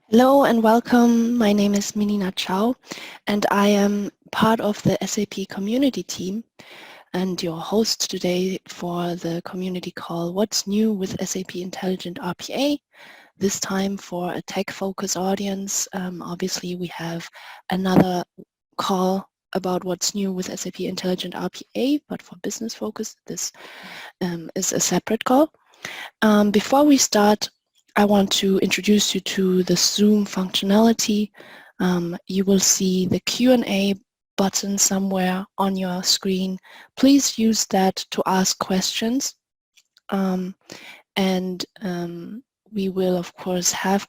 Hello and welcome. My name is Minina Chao and I am part of the SAP Community team and your host today for the community call What's New with SAP Intelligent RPA? This time for a tech-focused audience. Obviously we have another call about what's new with SAP Intelligent RPA, but for business focus this is a separate call. Before we start, I want to introduce you to the Zoom functionality. You will see the Q&A button somewhere on your screen. Please use that to ask questions. We will, of course, have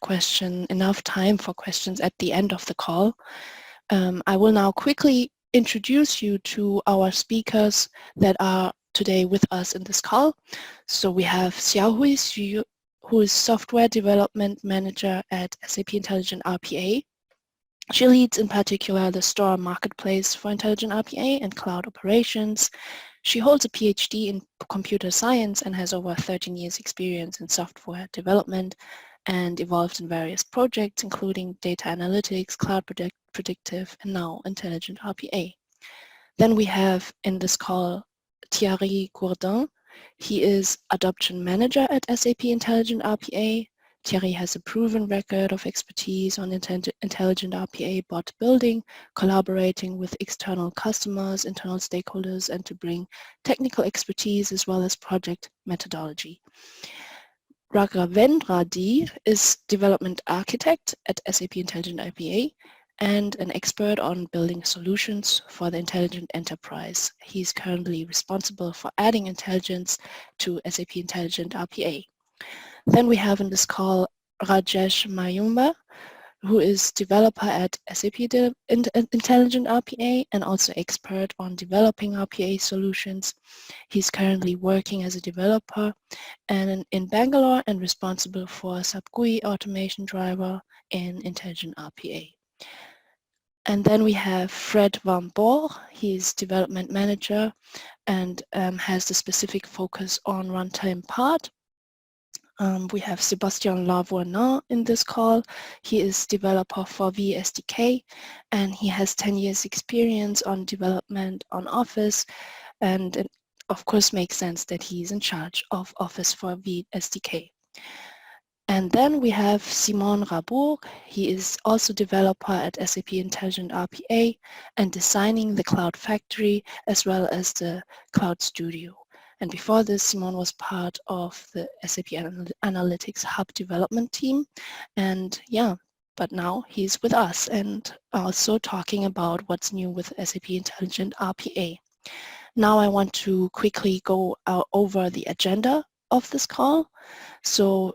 enough time for questions at the end of the call. I will now quickly introduce you to our speakers that are today with us in this call. So we have Xiaohui Xu, who is Software Development Manager at SAP Intelligent RPA. She leads in particular the store marketplace for Intelligent RPA and cloud operations. She holds a PhD in computer science and has over 13 years experience in software development and involved in various projects including data analytics, cloud predictive, and now Intelligent RPA. Then we have in this call Thierry Gourdin. He is Adoption Manager at SAP Intelligent RPA. Thierry has a proven record of expertise on Intelligent RPA bot building, collaborating with external customers, internal stakeholders, and to bring technical expertise as well as project methodology. Raghavendra D is Development Architect at SAP Intelligent RPA and an expert on building solutions for the intelligent enterprise. He's currently responsible for adding intelligence to SAP Intelligent RPA. Then we have in this call Rajesh Mayumba, who is developer at SAP Intelligent RPA and also expert on developing RPA solutions. He's currently working as a developer and in Bangalore and responsible for SAP GUI automation driver in Intelligent RPA. And then we have Fred Van Boer. He's development manager and has the specific focus on runtime part. We have Sebastian Lavournant in this call. He is developer for VSDK and he has 10 years experience on development on Office, and it of course makes sense that he's in charge of Office for VSDK. And then we have Simon Rabourg. He is also developer at SAP Intelligent RPA and designing the Cloud Factory as well as the Cloud Studio. And before this, Simon was part of the SAP Analytics Hub development team. And yeah, but now he's with us and also talking about what's new with SAP Intelligent RPA. Now I want to quickly go over the agenda of this call. So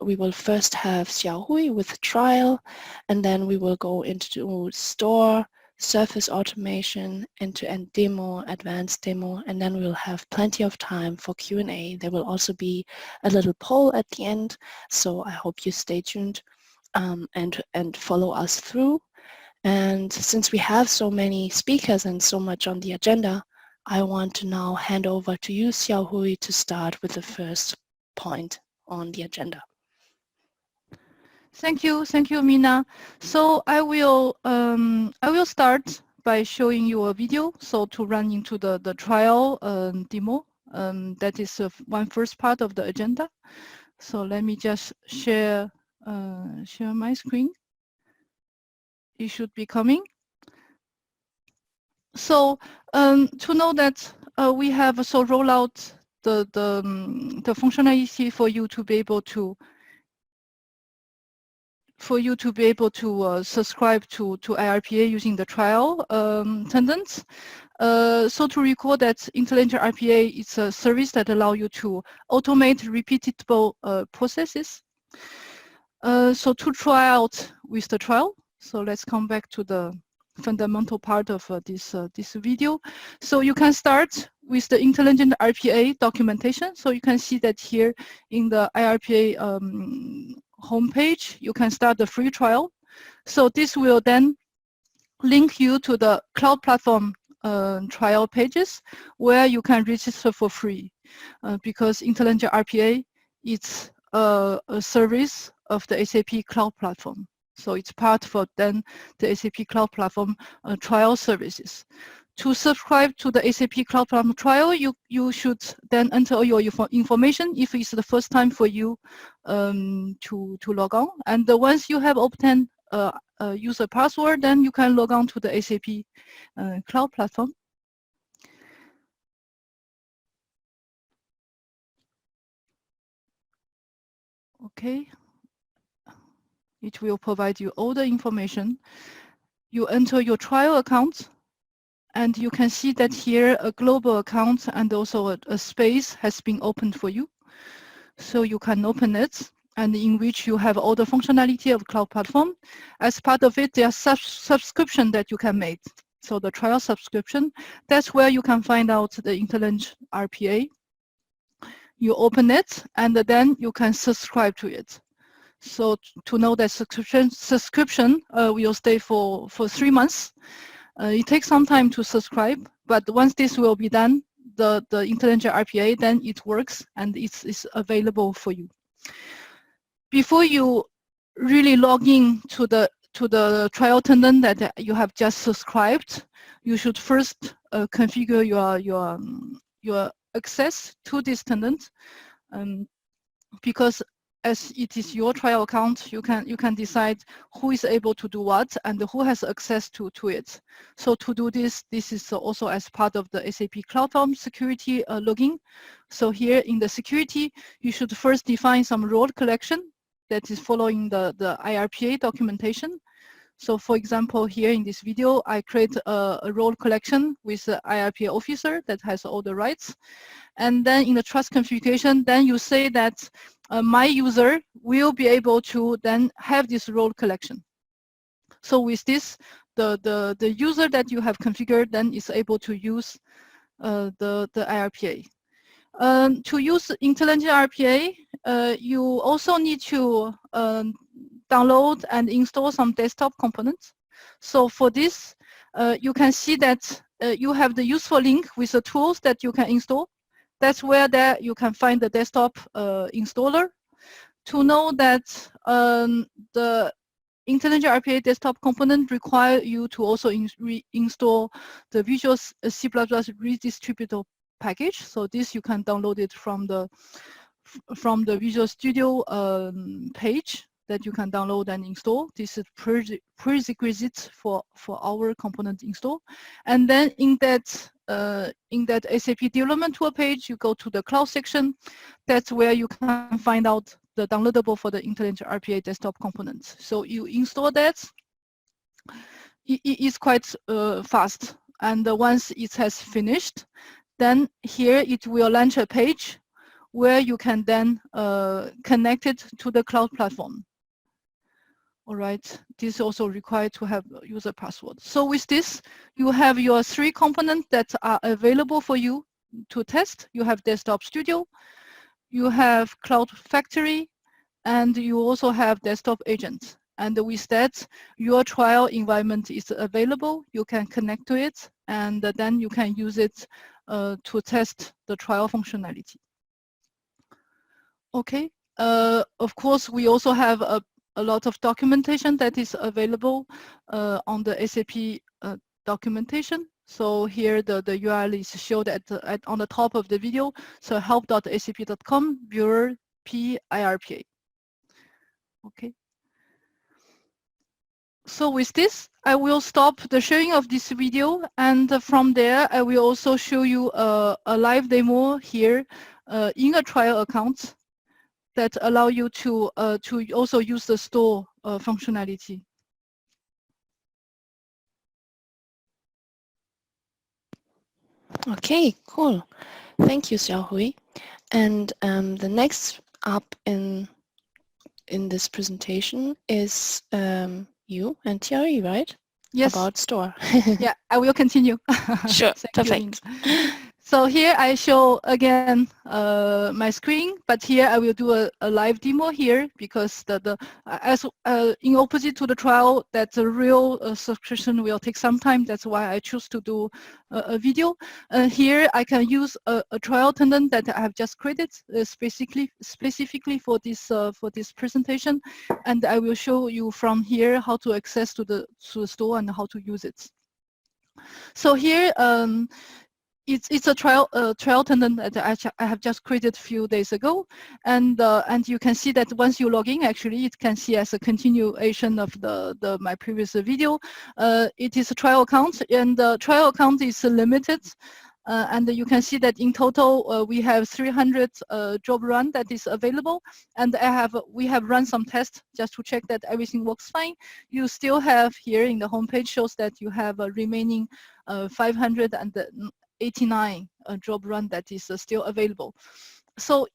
we will first have Xiaohui with trial, and then we will go into store, surface automation, end-to-end demo, advanced demo, and then we'll have plenty of time for Q&A. There will also be a little poll at the end, so I hope you stay tuned and follow us through. And since we have so many speakers and so much on the agenda, I want to now hand over to you, Xiaohui, to start with the first point on the agenda. Thank you, Mina. So I will start by showing you a video. So to run into the trial demo, that is one first part of the agenda. So let me just share my screen. It should be coming. So to know that we have roll out the functionality for you to be able to subscribe to IRPA using the trial tenants. So to recall that Intelligent RPA is a service that allows you to automate repeatable processes. So to try out with the trial, so let's come back to the fundamental part of this video. So you can start with the Intelligent RPA documentation. So you can see that here in the IRPA homepage, you can start the free trial. So this will then link you to the cloud platform trial pages where you can register for free because Intelligent RPA is a service of the SAP cloud platform. So it's part for then the SAP Cloud Platform trial services. To subscribe to the SAP Cloud Platform trial, you should then enter all your information if it's the first time for you to log on. And once you have obtained a user password, then you can log on to the SAP Cloud Platform. Okay. It will provide you all the information. You enter your trial account, and you can see that here a global account and also a space has been opened for you. So you can open it, and in which you have all the functionality of Cloud Platform. As part of it, there's subscription that you can make. So the trial subscription, that's where you can find out the Intelligent RPA. You open it, and then you can subscribe to it. So to know that subscription will stay for 3 months. It takes some time to subscribe, but once this will be done, the Intelligent RPA, then it works and it's available for you. Before you really log in to the trial tenant that you have just subscribed, you should first configure your access to this tenant, because as it is your trial account, you can decide who is able to do what and who has access to it. So to do this is also as part of the SAP Cloud Platform security login. So here in the security, you should first define some role collection that is following the IRPA documentation. So for example, here in this video, I create a role collection with the IRPA officer that has all the rights. And then in the trust configuration, then you say that my user will be able to then have this role collection. So with this, the user that you have configured then is able to use the IRPA. To use Intelligent RPA, you also need to download and install some desktop components. So for this, you can see that you have the useful link with the tools that you can install. That's where you can find the desktop installer. To know that the Intelligent RPA desktop component require you to also install the Visual C++ redistributable package. So this you can download it from the Visual Studio page that you can download and install. This is prerequisite for our component install. And then in that SAP development tool page, you go to the cloud section. That's where you can find out the downloadable for the Intelligent RPA desktop components. So you install that. It is quite fast. And once it has finished, then here it will launch a page where you can then connect it to the cloud platform. All right, this is also required to have a user password. So with this, you have your 3 components that are available for you to test. You have Desktop Studio, you have Cloud Factory, and you also have Desktop Agent. And with that, your trial environment is available. You can connect to it, and then you can use it to test the trial functionality. Okay, of course, we also have a lot of documentation that is available on the SAP documentation. So here the URL is showed on the top of the video. So help.sap.com/PIRPA. Okay. So with this, I will stop the sharing of this video, and from there, I will also show you a live demo here in a trial account that allow you to also use the store functionality. Okay, cool. Thank you, Xiaohui. And the next up in this presentation is you and Thierry, right? Yes. About store. Yeah, I will continue. Sure, Thank perfect. you, So here I show again my screen, but here I will do a live demo here because as in opposite to the trial, that the real subscription will take some time. That's why I choose to do a video. Here I can use a trial tenant that I have just created specifically for this presentation, and I will show you from here how to access to the store and how to use it. So here. It's a trial tenant that I have just created a few days ago, and you can see that once you log in, actually it can see as a continuation of my previous video. It is a trial account, and the trial account is limited. And you can see that in total we have 300 job run that is available, and we have run some tests just to check that everything works fine. You still have here in the homepage shows that you have a remaining 589 job run that is still available. So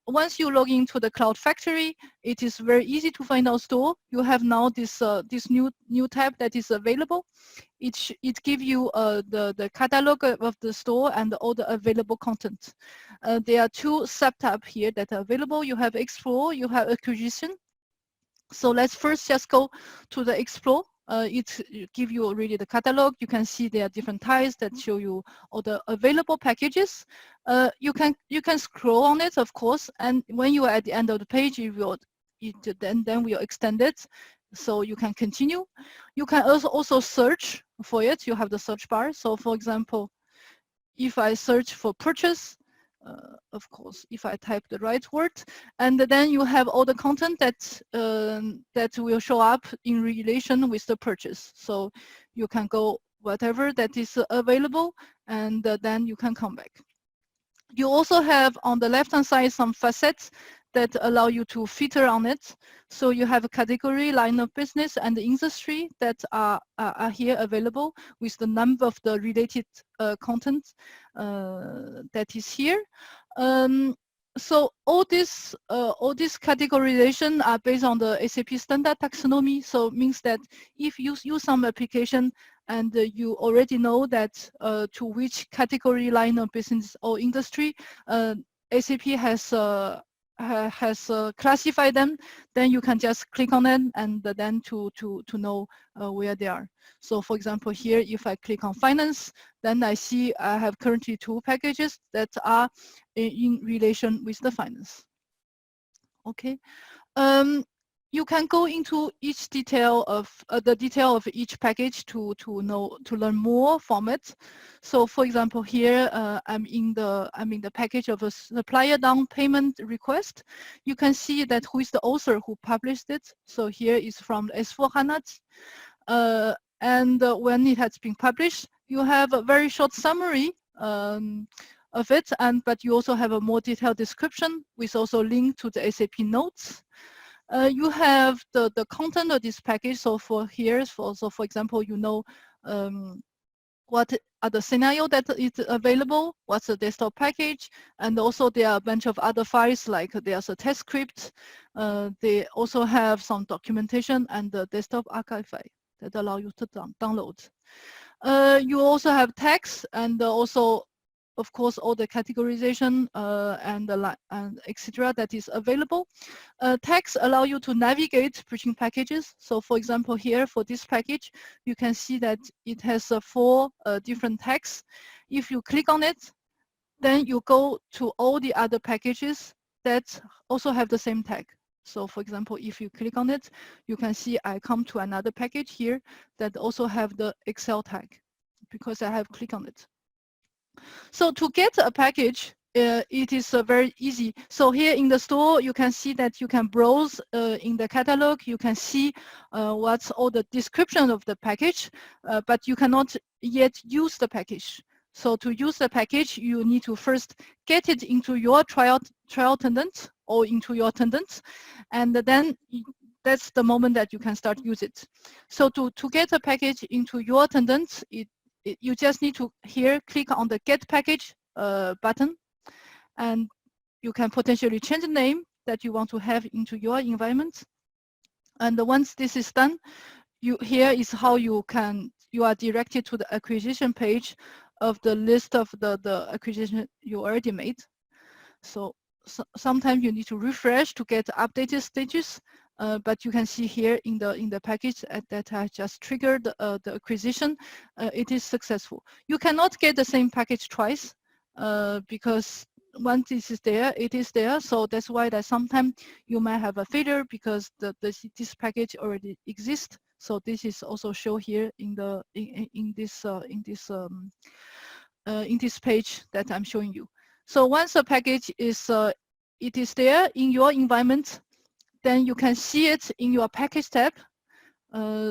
once you log into the Cloud Factory, it is very easy to find our store. You have now this new tab that is available. It gives you the catalog of the store and all the available content. There are two sub-tabs here that are available. You have Explore, you have Acquisition. So let's first just go to the Explore. It gives you already the catalog. You can see there are different tiles that show you all the available packages. You can scroll on it, of course, and when you are at the end of the page, then we'll extend it, so you can continue. You can also search for it. You have the search bar. So, for example, if I search for purchase, of course, if I type the right word, and then you have all the content that will show up in relation with the purchase. So you can go whatever that is available, and then you can come back. You also have on the left-hand side some facets that allow you to filter on it. So you have a category, line of business, and the industry that are here available with the number of the related content that is here. So all this categorization are based on the SAP standard taxonomy. So it means that if you use some application and you already know that to which category, line of business or industry SAP has classified them, then you can just click on them and then to know where they are. So for example, here, if I click on finance, then I see I have currently 2 packages that are in relation with the finance. Okay. You can go into each detail of the detail of each package to learn more from it. So, for example, here I'm in the package of a supplier down payment request. You can see that who is the author who published it. So here is from S4HANA, and when it has been published, you have a very short summary of it, but you also have a more detailed description with also link to the SAP notes. You have the content of this package. So for here, for example, you know what are the scenario that is available, what's the desktop package, and also there are a bunch of other files, like there's a test script. They also have some documentation and the desktop archive file that allow you to download. You also have text and also, of course, all the categorization and etc. that is available. Tags allow you to navigate between packages. So for example, here for this package, you can see that it has 4 different tags. If you click on it, then you go to all the other packages that also have the same tag. So for example, if you click on it, you can see I come to another package here that also have the Excel tag because I have clicked on it. So to get a package, it is very easy. So here in the store, you can see that you can browse in the catalog. You can see what's all the description of the package, but you cannot yet use the package. So to use the package, you need to first get it into your trial tenant or into your tenant, and then that's the moment that you can start use it. So to get a package into your tenant, you just need to here click on the Get Package button, and you can potentially change the name that you want to have into your environment. And once this is done, here is how you are directed to the acquisition page of the list of the acquisition you already made. So sometimes you need to refresh to get updated status, but you can see here in the package that I just triggered the acquisition, it is successful. You cannot get the same package twice because once this is there, it is there. So that's why that sometimes you might have a failure because this package already exists. So this is also shown here in this page that I'm showing you. So once a package is it is there in your environment, then you can see it in your package tab.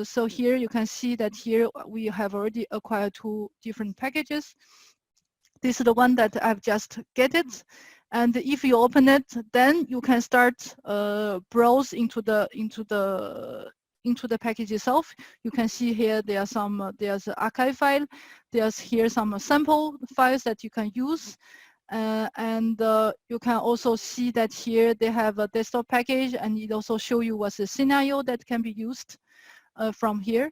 So here you can see that here we have already acquired 2 different packages. This is the one that I've just get it, and if you open it, then you can start browse into the package itself. You can see here there are some there's an archive file, there's here some sample files that you can use, and you can also see that here they have a desktop package, and it also show you what's the scenario that can be used from here.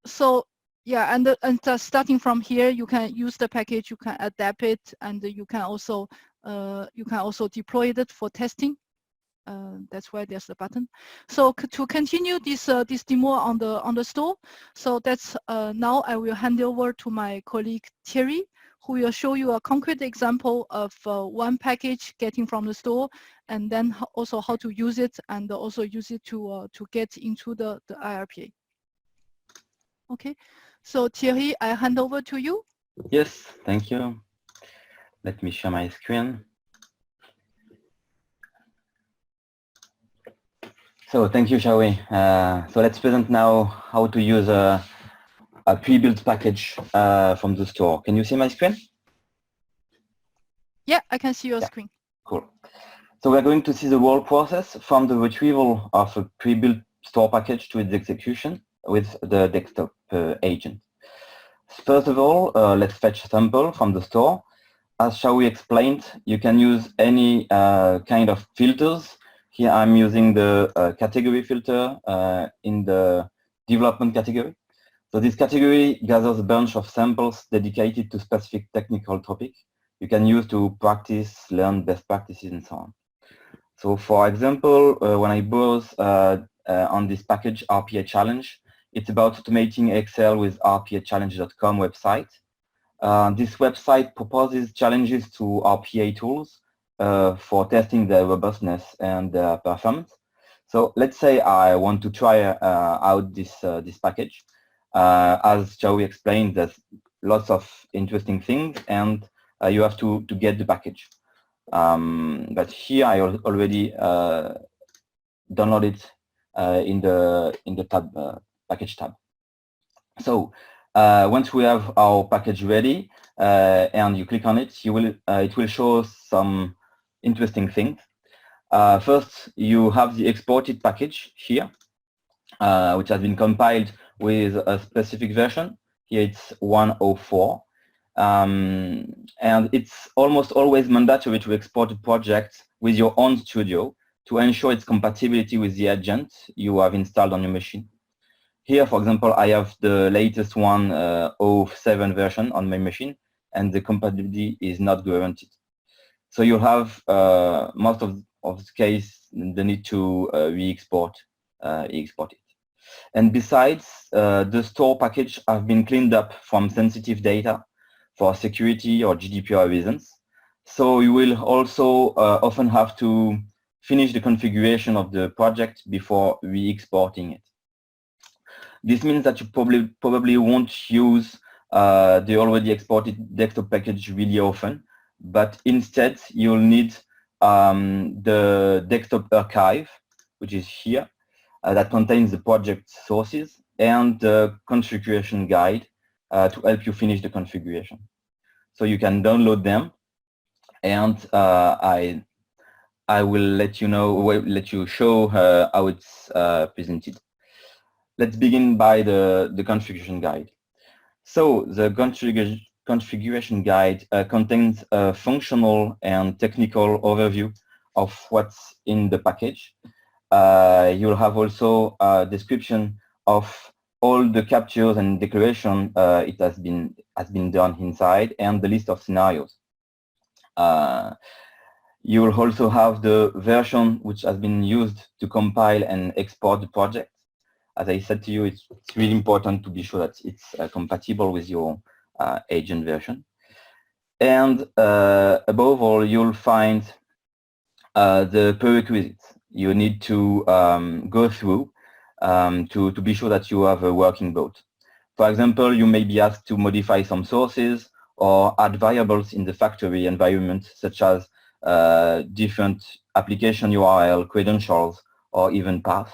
So yeah, and starting from here, you can use the package, you can adapt it, and you can also deploy it for testing. That's why there's the button. So to continue this demo on the store, so that's now I will hand over to my colleague Thierry, who will show you a concrete example of one package getting from the store, and then also how to use it, and also use it to get into the IRPA. Okay, so Thierry, I hand over to you. Yes, thank you. Let me share my screen. So thank you, Xiaowei. So let's present now how to use a pre-built package from the store. Can you see my screen? Yeah, I can see your screen. Cool. So we're going to see the whole process from the retrieval of a pre-built store package to its execution with the desktop agent. First of all, let's fetch a sample from the store. As Xiaowei explained, you can use any kind of filters. Here I'm using the category filter in the development category. So this category gathers a bunch of samples dedicated to specific technical topic you can use to practice, learn best practices, and so on. So for example, when I browse on this package RPA challenge, it's about automating Excel with rpachallenge.com website. This website proposes challenges to RPA tools for testing their robustness and performance. So let's say I want to try out this package. As Xiaowei explained, there's lots of interesting things, and you have to get the package. But here I already downloaded in the tab package tab. So once we have our package ready and you click on it, it will show some interesting things. First, you have the exported package here, which has been compiled with a specific version. Here it's 104. And it's almost always mandatory to export a project with your own studio to ensure its compatibility with the agent you have installed on your machine. Here, for example, I have the latest 1.07 version on my machine, and the compatibility is not guaranteed. So you have most of the case the need to re-export it. And besides, the store package have been cleaned up from sensitive data for security or GDPR reasons. So you will also often have to finish the configuration of the project before re-exporting it. This means that you probably won't use the already exported desktop package really often, but instead you'll need the desktop archive, which is here, that contains the project sources and the configuration guide to help you finish the configuration. So you can download them, and I will let you show how it's presented. Let's begin by the configuration guide. So the configuration guide contains a functional and technical overview of what's in the package. You'll have also a description of all the captures and declaration it has been done inside, and the list of scenarios. You will also have the version which has been used to compile and export the project. As I said to you, it's really important to be sure that it's compatible with your agent version. And above all, you'll find the prerequisites you need to go through to be sure that you have a working boat. For example, you may be asked to modify some sources or add variables in the factory environment, such as different application URL, credentials, or even paths.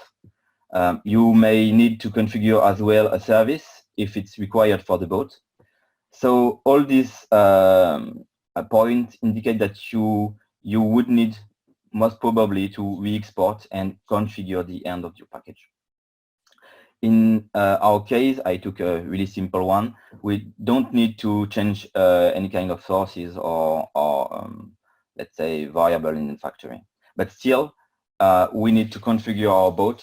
You may need to configure as well a service if it's required for the boat. So all these points indicate that you would need most probably to re-export and configure the end of your package. In our case, I took a really simple one. We don't need to change any kind of sources or let's say variable in the factory. But still, we need to configure our boat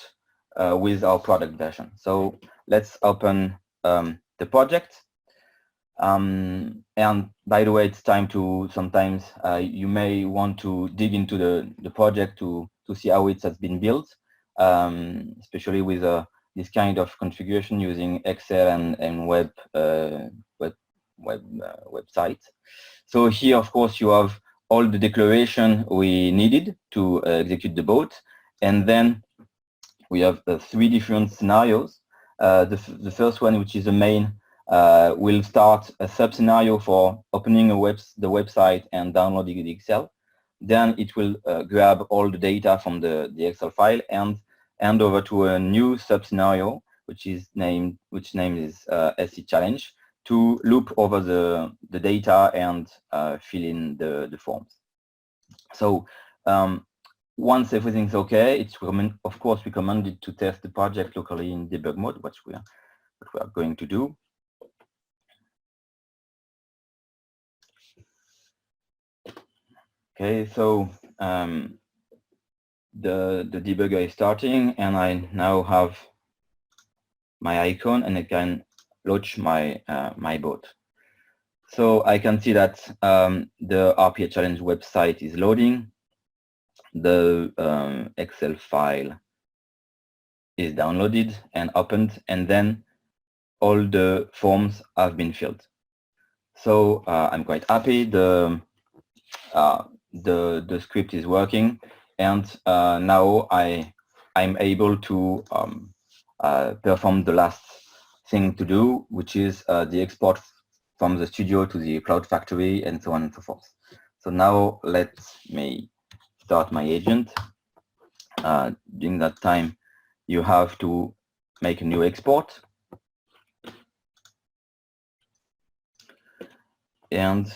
with our product version. So let's open the project. And by the way, it's time to sometimes you may want to dig into the project to see how it has been built, especially with this kind of configuration using Excel and websites. So here, of course, you have all the declaration we needed to execute the boat, and then we have 3 different scenarios. The first one, which is the main, will start a sub-scenario for opening the website and downloading the Excel. Then it will grab all the data from the Excel file and hand over to a new sub-scenario, which name is SC Challenge, to loop over the data and fill in the forms. So once everything's okay, it's of course recommended to test the project locally in debug mode, what we are going to do. Okay, so the debugger is starting, and I now have my icon, and I can launch my my boat. So I can see that the RPA challenge website is loading. The Excel file is downloaded and opened, and then all the forms have been filled. So I'm quite happy. The script is working, and now I'm able to perform the last thing to do, which is the export from the studio to the cloud factory, and so on and so forth. So now let me start my agent. During that time, you have to make a new export. And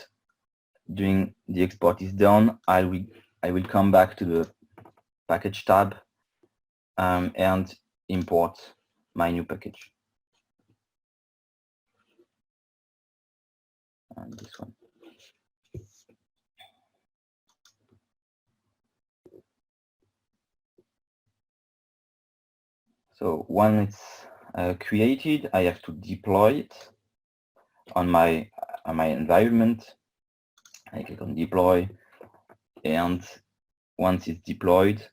during the export is done, I will come back to the package tab and import my new package. And this one. So when it's created, I have to deploy it on my environment. I click on deploy, and once it's deployed,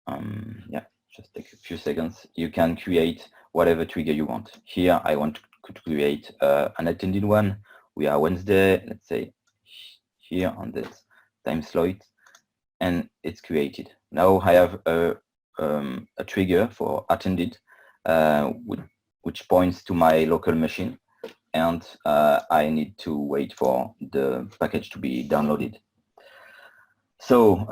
yeah, just take a few seconds. You can create whatever trigger you want. Here, I want to create an attended one. We are Wednesday, let's say here on this time slot, and it's created. Now I have a trigger for attended, which points to my local machine, and I need to wait for the package to be downloaded. So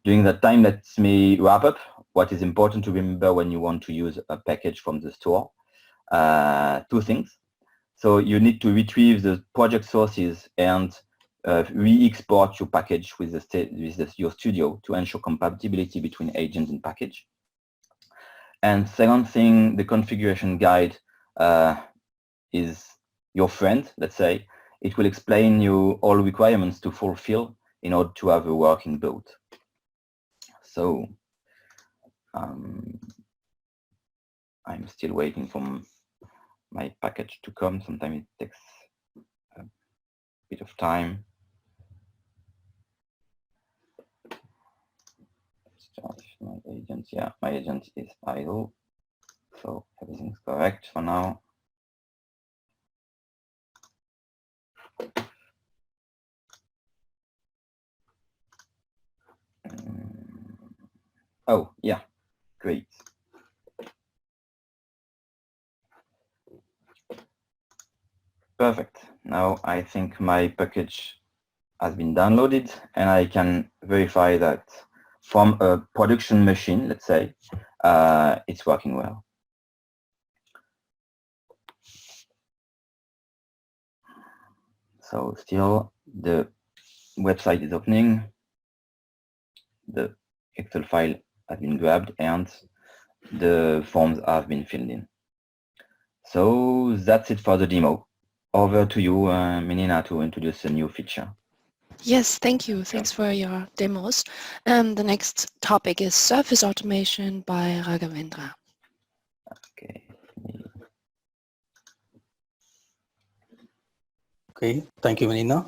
during that time, let me wrap up what is important to remember when you want to use a package from the store. 2 things. So you need to retrieve the project sources and re-export your package with your studio to ensure compatibility between agent and package. And second thing, the configuration guide is your friend, let's say. It will explain you all requirements to fulfill in order to have a working boat. So I'm still waiting for my package to come. Sometimes it takes a bit of time. My agent, yeah, my agent is idle, so everything's correct for now. Oh, yeah, great. Perfect. Now I think my package has been downloaded and I can verify that from a production machine, let's say, it's working well. So still the website is opening, the Excel file has been grabbed and the forms have been filled in. So that's it for the demo. Over to you, Menina, to introduce a new feature. Yes, thank you. Thanks for your demos. The next topic is Surface Automation by Raghavendra. Okay. Okay, thank you, Menina.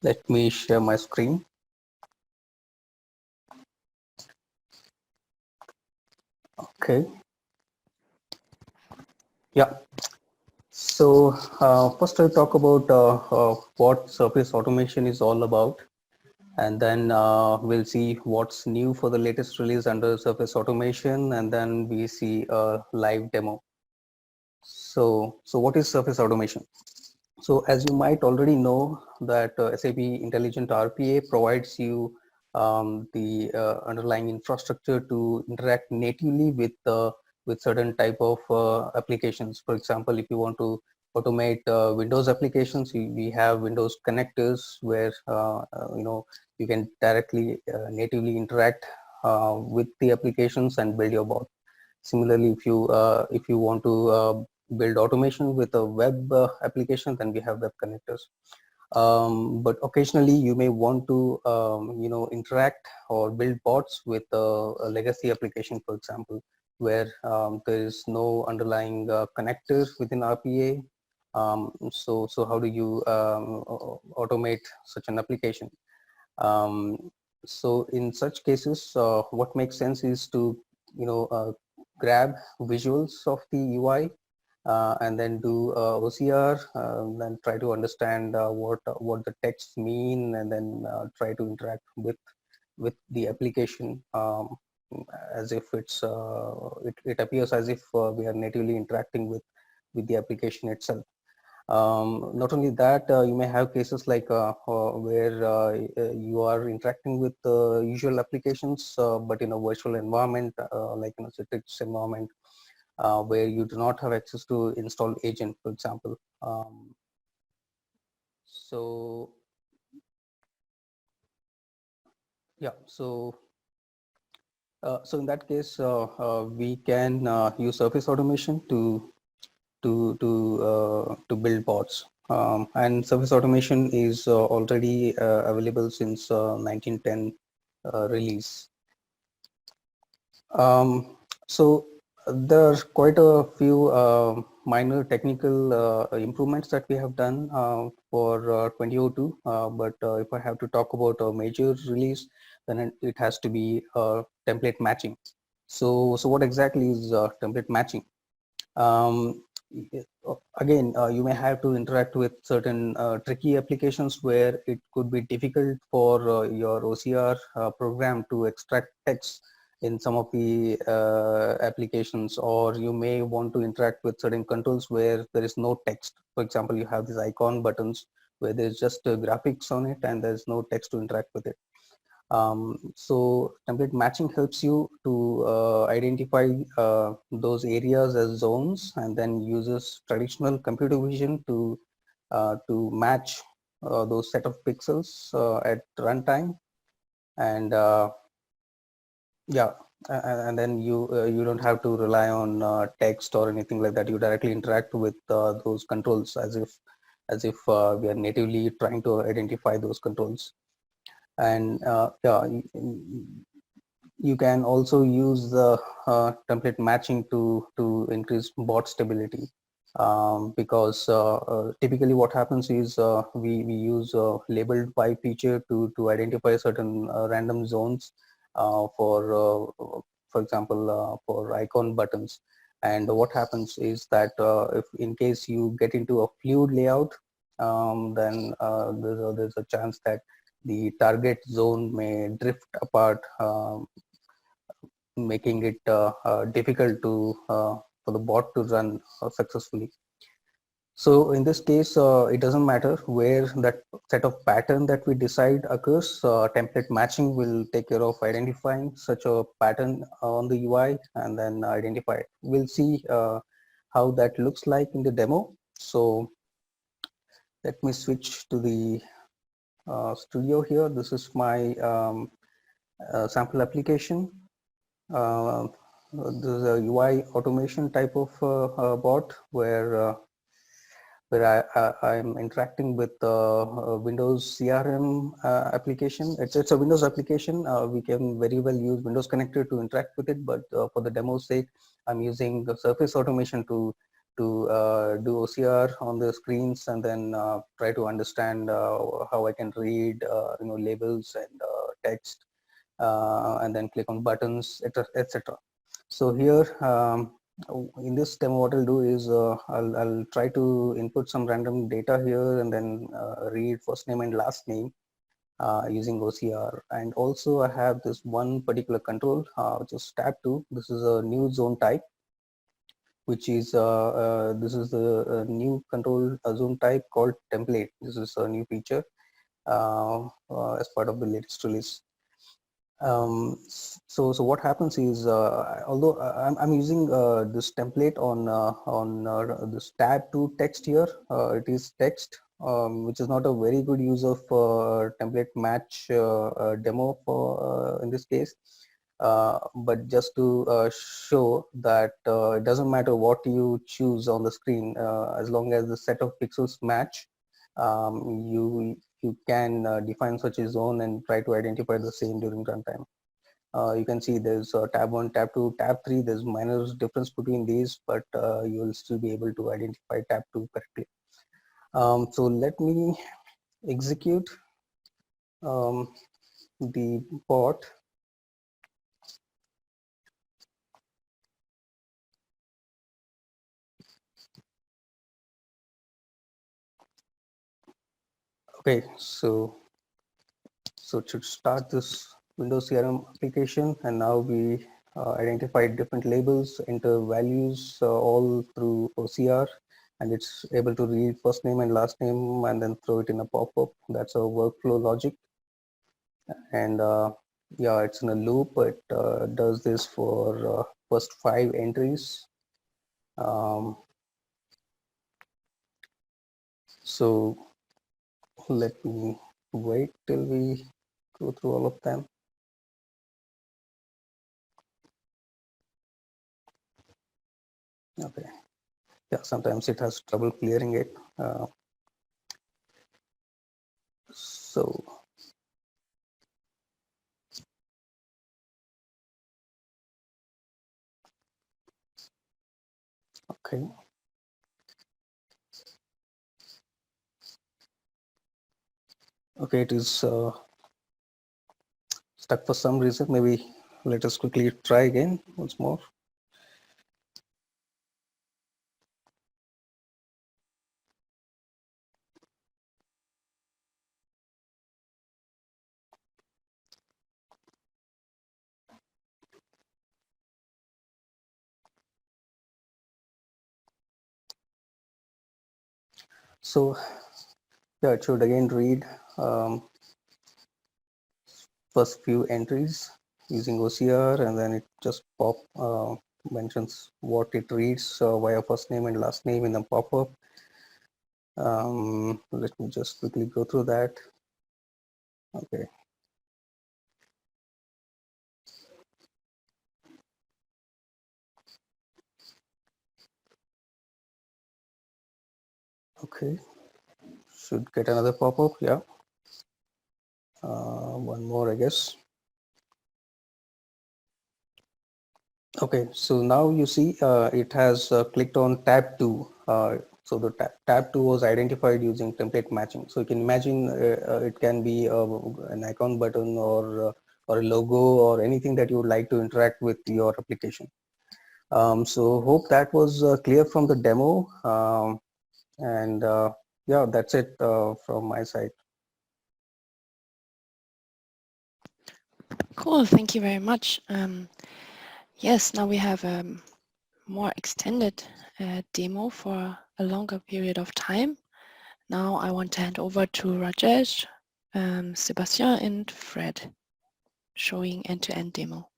Let me share my screen. Okay. Yeah. So first I'll talk about what surface automation is all about, and then we'll see what's new for the latest release under surface automation, and then we see a live demo. So what is surface automation? So as you might already know that SAP Intelligent RPA provides you the underlying infrastructure to interact natively with certain type of applications. For example, if you want to automate Windows applications, we have Windows connectors where you can directly natively interact with the applications and build your bot. Similarly, if you want to build automation with a web application, then we have web connectors. But occasionally you may want to interact or build bots with a legacy application, for example, where there is no underlying connector within RPA. So how do you automate such an application? So in such cases, what makes sense is to grab visuals of the UI and then do OCR, then try to understand what the texts mean, and then try to interact with the application as if it appears as if we are natively interacting with the application itself. Not only that, you may have cases like where you are interacting with usual applications, but in a virtual environment, like in a Citrix environment, where you do not have access to install agent, for example. So yeah, so in that case, we can use surface automation to build bots. And service automation is already available since 1910 release. So there are quite a few minor technical improvements that we have done for 2002. But if I have to talk about a major release, then it has to be template matching. So what exactly is template matching? Again, you may have to interact with certain tricky applications where it could be difficult for your OCR program to extract text in some of the applications, or you may want to interact with certain controls where there is no text. For example, you have these icon buttons where there's just graphics on it and there's no text to interact with it. So template matching helps you to identify those areas as zones, and then uses traditional computer vision to match those set of pixels at runtime, and yeah, and then you don't have to rely on text or anything like that. You directly interact with those controls as if we are natively trying to identify those controls. And yeah, You can also use the template matching to increase bot stability. Because typically what happens is we use labeled by feature to identify certain random zones for example for icon buttons. And what happens is that if in case you get into a fluid layout, then there's a chance that the target zone may drift apart, making it difficult for the bot to run successfully. So in this case, it doesn't matter where that set of pattern that we decide occurs. Template matching will take care of identifying such a pattern on the UI and then identify it. We'll see how that looks like in the demo. So let me switch to the studio here. This is my sample application. This is a UI automation type of bot where I'm interacting with Windows CRM application. It's a Windows application. We can very well use Windows Connector to interact with it, but for the demo's sake, I'm using the Surface Automation to do OCR on the screens and then try to understand how I can read labels and text, and then click on buttons, etc. So here in this demo, what I'll do is I'll try to input some random data here and then read first name and last name using OCR. And also I have this one particular control, which is tab 2. This is a new zone type, which is this is the new control zone type called template. This is a new feature as part of the latest release. So what happens is although I'm using this template on this tab 2 text here, it is text, which is not a very good use of template match demo for in this case, but just to show that it doesn't matter what you choose on the screen, as long as the set of pixels match, you can define such a zone and try to identify the same during runtime. You can see there's tab 1, tab 2, tab 3. There's minor difference between these, but you will still be able to identify tab 2 correctly. So let me execute the bot. Okay, so it should start this Windows CRM application, and now we identified different labels, enter values all through OCR, and it's able to read first name and last name and then throw it in a pop-up. That's a workflow logic. And yeah, it's in a loop. It does this for first 5 entries. So let me wait till we go through all of them. Okay, yeah, sometimes it has trouble clearing it. So okay, it is stuck for some reason. Maybe let us quickly try again once more. So yeah, it should again read first few entries using OCR, and then it just mentions what it reads via first name and last name in the pop-up. Let me just quickly go through that. Okay. Okay, should get another pop-up. Yeah. One more, I guess. Okay, so now you see it has clicked on tab 2. So the tab 2 was identified using template matching. So you can imagine it can be an icon button or a logo or anything that you would like to interact with your application. So hope that was clear from the demo. And yeah, that's it from my side. Cool, thank you very much. Yes, now we have a more extended demo for a longer period of time. Now I want to hand over to Rajesh, Sebastian and Fred, showing end-to-end demo.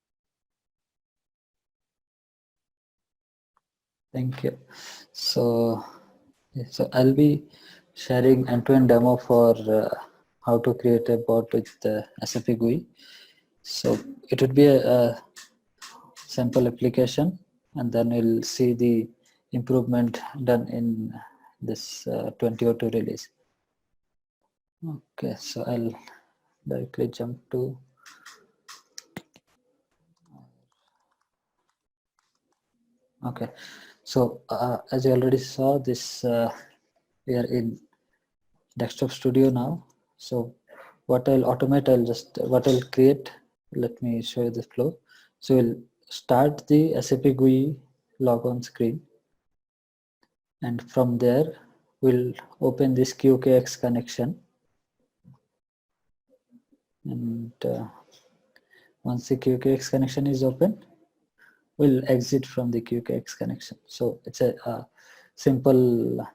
Thank you. So I'll be sharing end-to-end demo for how to create a bot with SAP GUI. So it would be a sample application, and then we'll see the improvement done in this 2002 release. Okay, so I'll directly jump to okay. So as you already saw, this we are in Desktop Studio now. So what I'll automate, what I'll create, let me show you the flow. So we'll start the SAP GUI logon screen, and from there we'll open this QKX connection, and once the QKX connection is open, we'll exit from the QKX connection. So it's a simple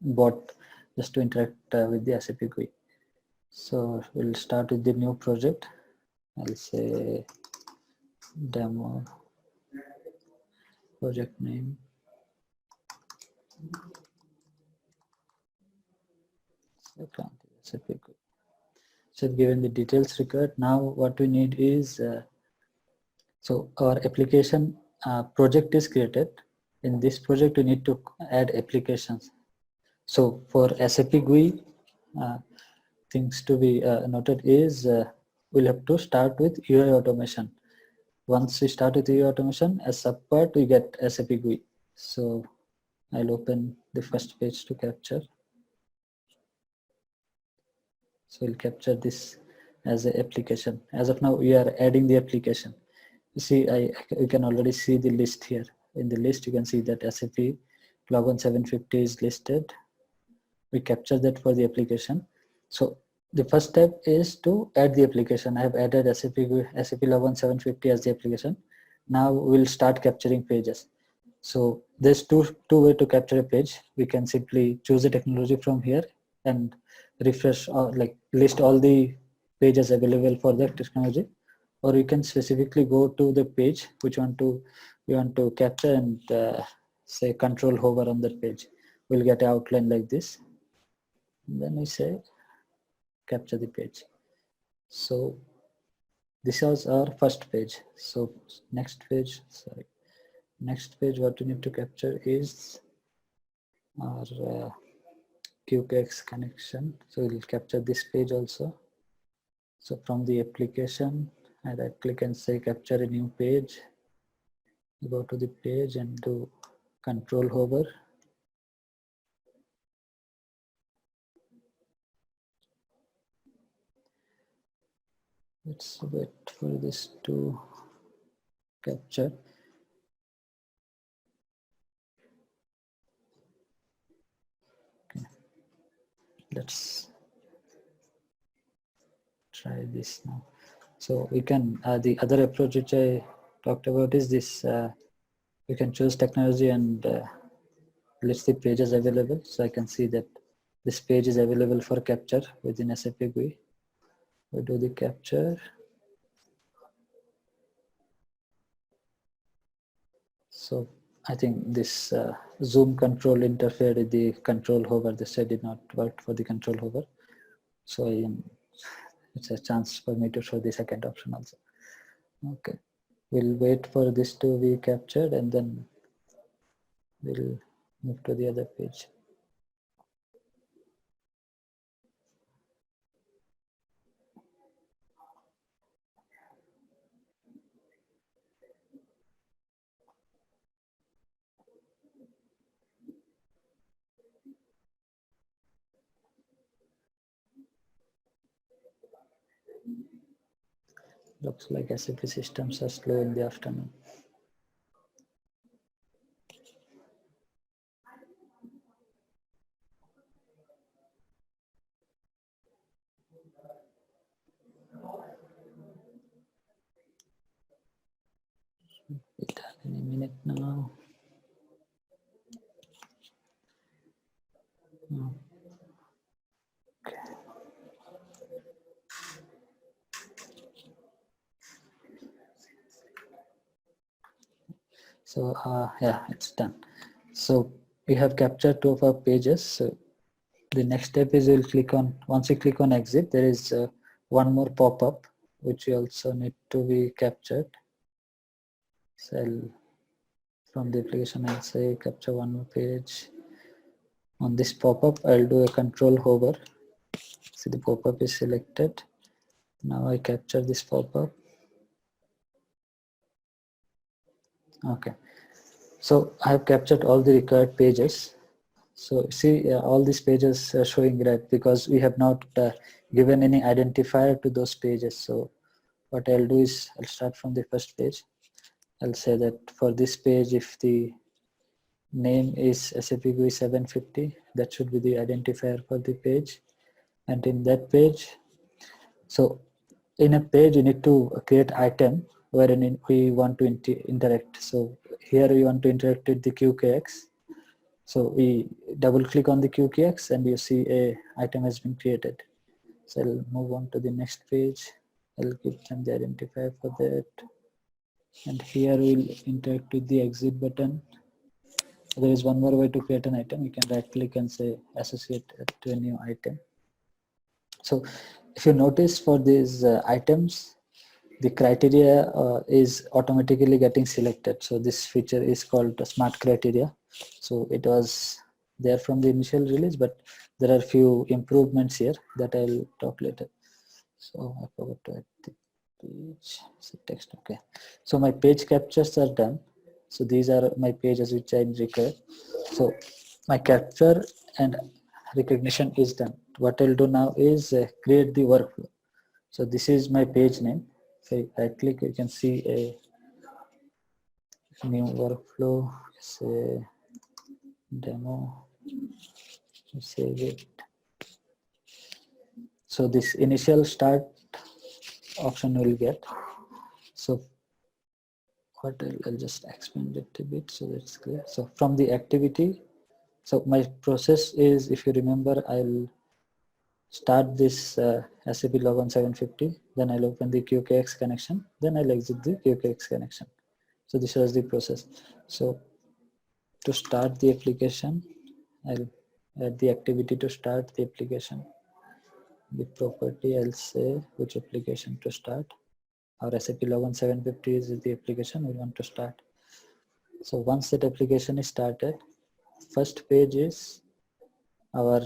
bot just to interact with the SAP GUI. So we'll start with the new project. I'll say demo project name. SAP GUI. So given the details required, now what we need is so our application project is created. In this project, we need to add applications. So for SAP GUI, things to be noted is we'll have to start with UI automation. Once we start with UI automation, as subpart we get SAP GUI. So I'll open the first page to capture. So we'll capture this as an application. As of now, we are adding the application. You see, you can already see the list here. In the list, you can see that SAP Logon 750 is listed. We capture that for the application. So the first step is to add the application. I have added SAP Logon 750 as the application. Now we'll start capturing pages. So there's two ways to capture a page. We can simply choose a technology from here and refresh or like list all the pages available for that technology, or you can specifically go to the page which you want to capture and say control hover on that page. We'll get an outline like this. And then we say capture the page. So this is our first page. So next page, what we need to capture is our QKX connection. So we'll capture this page also. So from the application, I right click and say capture a new page. Go to the page and do control hover. Let's wait for this to capture. Okay. Let's try this now. So we can, the other approach which I talked about is this, we can choose technology and list the pages available. So I can see that this page is available for capture within SAP GUI. We do the capture. So I think this zoom control interfered with the control hover. This I did not work for the control hover. So it's a chance for me to show the second option also. Okay, we'll wait for this to be captured and then we'll move to the other page. Looks like SAP systems are slow in the afternoon. Be done in a minute now. Okay. So yeah, it's done. So we have captured 2 of our pages. So the next step is we'll click on, once you click on exit, there is one more pop-up which you also need to be captured. So from the application, I'll say capture one more page. On this pop-up, I'll do a control hover. See, the pop-up is selected. Now I capture this pop-up. Okay. So I have captured all the required pages. So see, all these pages are showing red because we have not given any identifier to those pages. So what I'll do is I'll start from the first page. I'll say that for this page, if the name is SAP GUI 750, that should be the identifier for the page. And in that page, so in a page, you need to create item wherein we want to interact. So here we want to interact with the QKX. So we double click on the QKX and you see a item has been created. So I'll move on to the next page. I'll give them the identifier for that. And here we'll interact with the exit button. There is one more way to create an item. You can right click and say associate to a new item. So if you notice for these items, the criteria is automatically getting selected. So this feature is called smart criteria. So it was there from the initial release, but there are few improvements here that I'll talk later. So I forgot to add the page, so text, okay. So my page captures are done. So these are my pages which I require. So my capture and recognition is done. What I'll do now is create the workflow. So this is my page name. If I right click, you can see a new workflow, say demo, save it. So this initial start option will get. So what I'll just expand it a bit so that's clear. So from the activity, so my process is, if you remember, I'll start this SAP login 750, then I'll open the QKX connection, then I'll exit the QKX connection. So this was the process. So to start the application, I'll add the activity to start the application. The property, I'll say which application to start. Our SAP login 750 is the application we want to start. So once that application is started, first page is our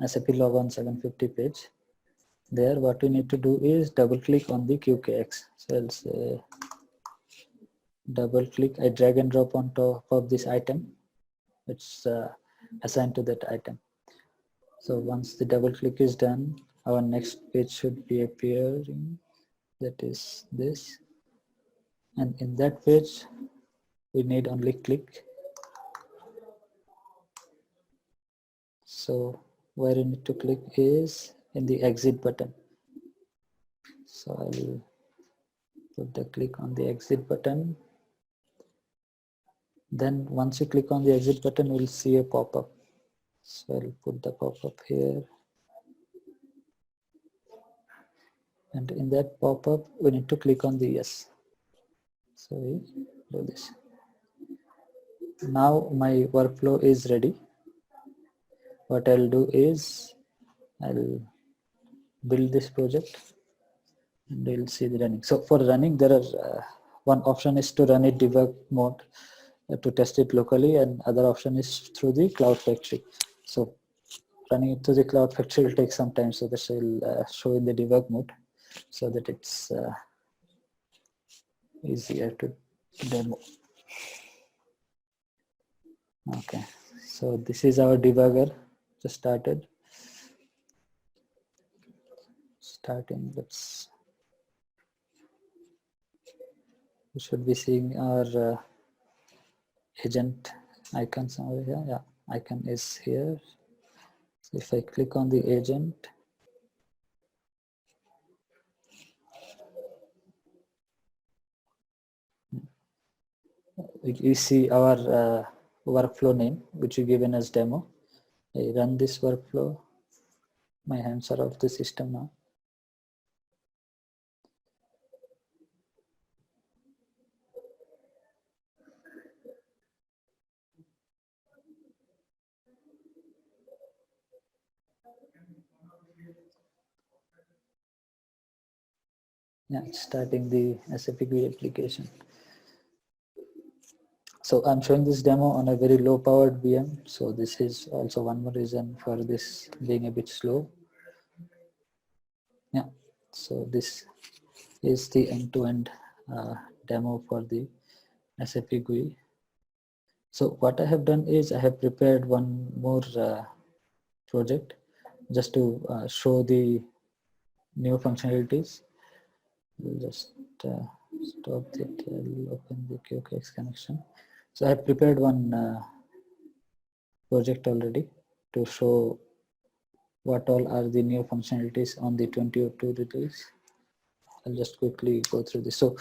SAP login 750 page. There what we need to do is double click on the QKX. So I'll say double click, I drag and drop on top of this item. It's assigned to that item. So once the double click is done, our next page should be appearing. That is this. And in that page, we need only click. So where you need to click is in the exit button. So I'll put the click on the exit button. Then once you click on the exit button, we'll see a pop-up. So I'll put the pop-up here. And in that pop-up, we need to click on the yes. So we do this. Now my workflow is ready. What I'll do is I'll build this project and we'll see the running. So for running, there are one option is to run it debug mode to test it locally, and other option is through the Cloud Factory. So running it through the Cloud Factory will take some time, so this will show in the debug mode so that it's easier to demo. Okay, so this is our debugger just started. Starting, let's We should be seeing our agent icons over here. Yeah, icon is here. So if I click on the agent, we see our workflow name, which we given as demo. I run this workflow. My hands are off the system now. Yeah, it's starting the SAP GUI application. So I'm showing this demo on a very low powered VM. So this is also one more reason for this being a bit slow. Yeah, so this is the end-to-end demo for the SAP GUI. So what I have done is I have prepared one more project just to show the new functionalities. We'll just stop it. I'll open the QKX connection. So I have prepared one project already to show what all are the new functionalities on the 2002 release. I'll just quickly go through this. So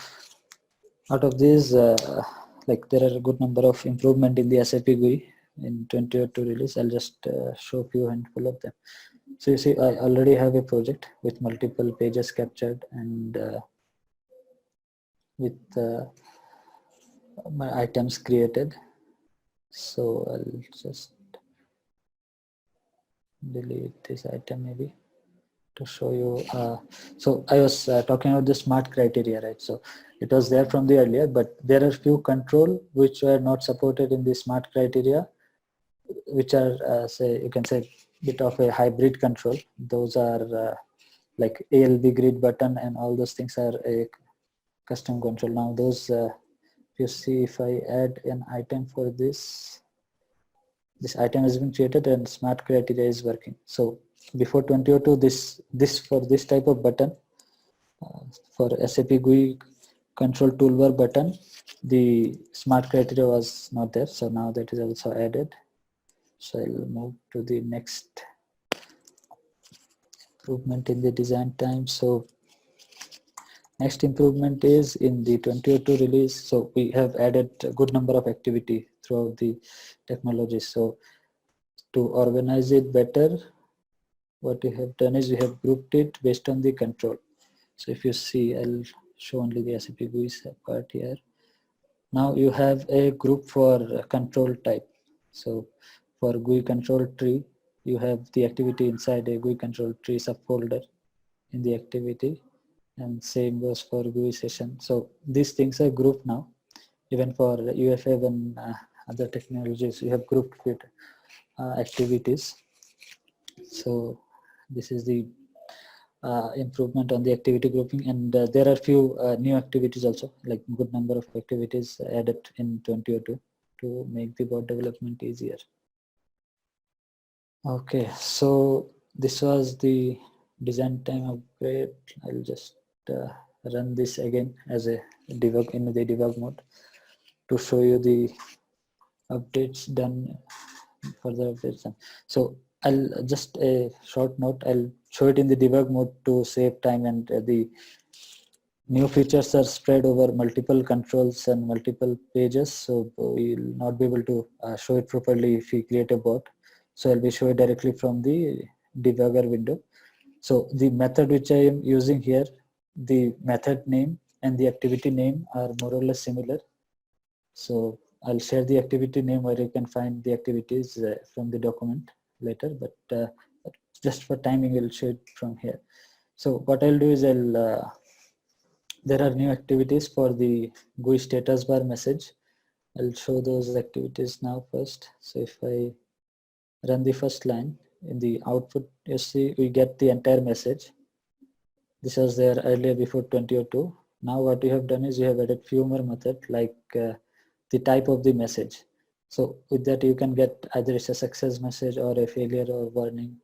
out of these, like there are a good number of improvement in the SAP GUI in 2002 release. I'll just show a few handful of them. So you see, I already have a project with multiple pages captured and with my items created. So I'll just delete this item maybe to show you. So I was talking about the smart criteria, right? So it was there from the earlier, but there are few control which were not supported in the smart criteria, which are say you can say bit of a hybrid control. Those are like ALB grid button and all those things are a custom control. Now those you see, if I add an item for this item has been created and smart criteria is working. So before 2002, this for this type of button for SAP GUI control toolbar button, the smart criteria was not there. So now that is also added. So I'll move to the next improvement in the design time. So next improvement is in the 2002 release. So we have added a good number of activity throughout the technology. So to organize it better, what we have done is we have grouped it based on the control. So if you see, I'll show only the SAP GUI part here. Now you have a group for control type. So for GUI control tree, you have the activity inside a GUI control tree subfolder in the activity, and same goes for GUI session. So these things are grouped now. Even for UFA and other technologies, you have grouped with activities. So this is the improvement on the activity grouping, and there are few new activities also, like good number of activities added in 2002 to make the board development easier. Okay, so this was the design time upgrade. I'll just run this again as a debug in the debug mode to show you the updates done, further updates done. So I'll just a short note, I'll show it in the debug mode to save time, and the new features are spread over multiple controls and multiple pages, so we'll not be able to show it properly if we create a bot. So I'll be showing directly from the debugger window. So the method which I am using here, the method name and the activity name are more or less similar. So I'll share the activity name where you can find the activities from the document later, but just for timing, we'll show it from here. So what I'll do is there are new activities for the GUI status bar message. I'll show those activities now first. So if I run the first line in the output, you see we get the entire message. This was there earlier before 2002. Now what we have done is we have added few more methods like the type of the message. So with that you can get either it's a success message or a failure or warning.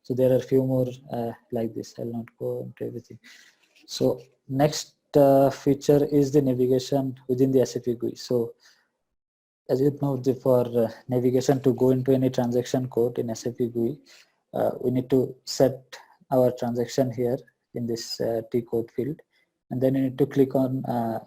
So there are few more like this. I'll not go into everything. So next feature is the navigation within the SAP GUI. So as you know, for navigation to go into any transaction code in SAP GUI, we need to set our transaction here in this T code field, and then you need to click on a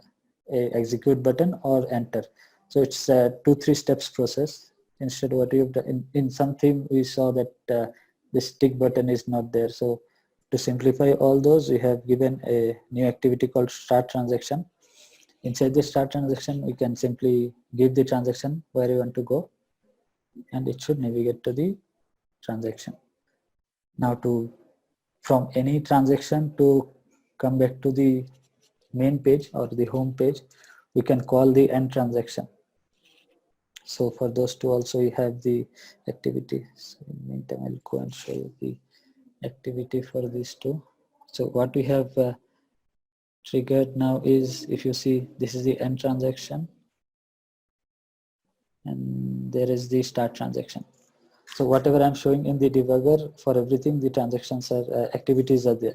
execute button or enter. So it's a 2-3 steps process. Instead, what you've done in some theme, we saw that this tick button is not there. So to simplify all those, we have given a new activity called start transaction. Inside the start transaction, we can simply give the transaction where you want to go, and it should navigate to the transaction. Now from any transaction to come back to the main page or the home page, we can call the end transaction. So for those two also we have the activity. So in the meantime, I'll go and show you the activity for these two. So what we have triggered now is, if you see, this is the end transaction and there is the start transaction. So whatever I'm showing in the debugger, for everything the transactions are activities are there.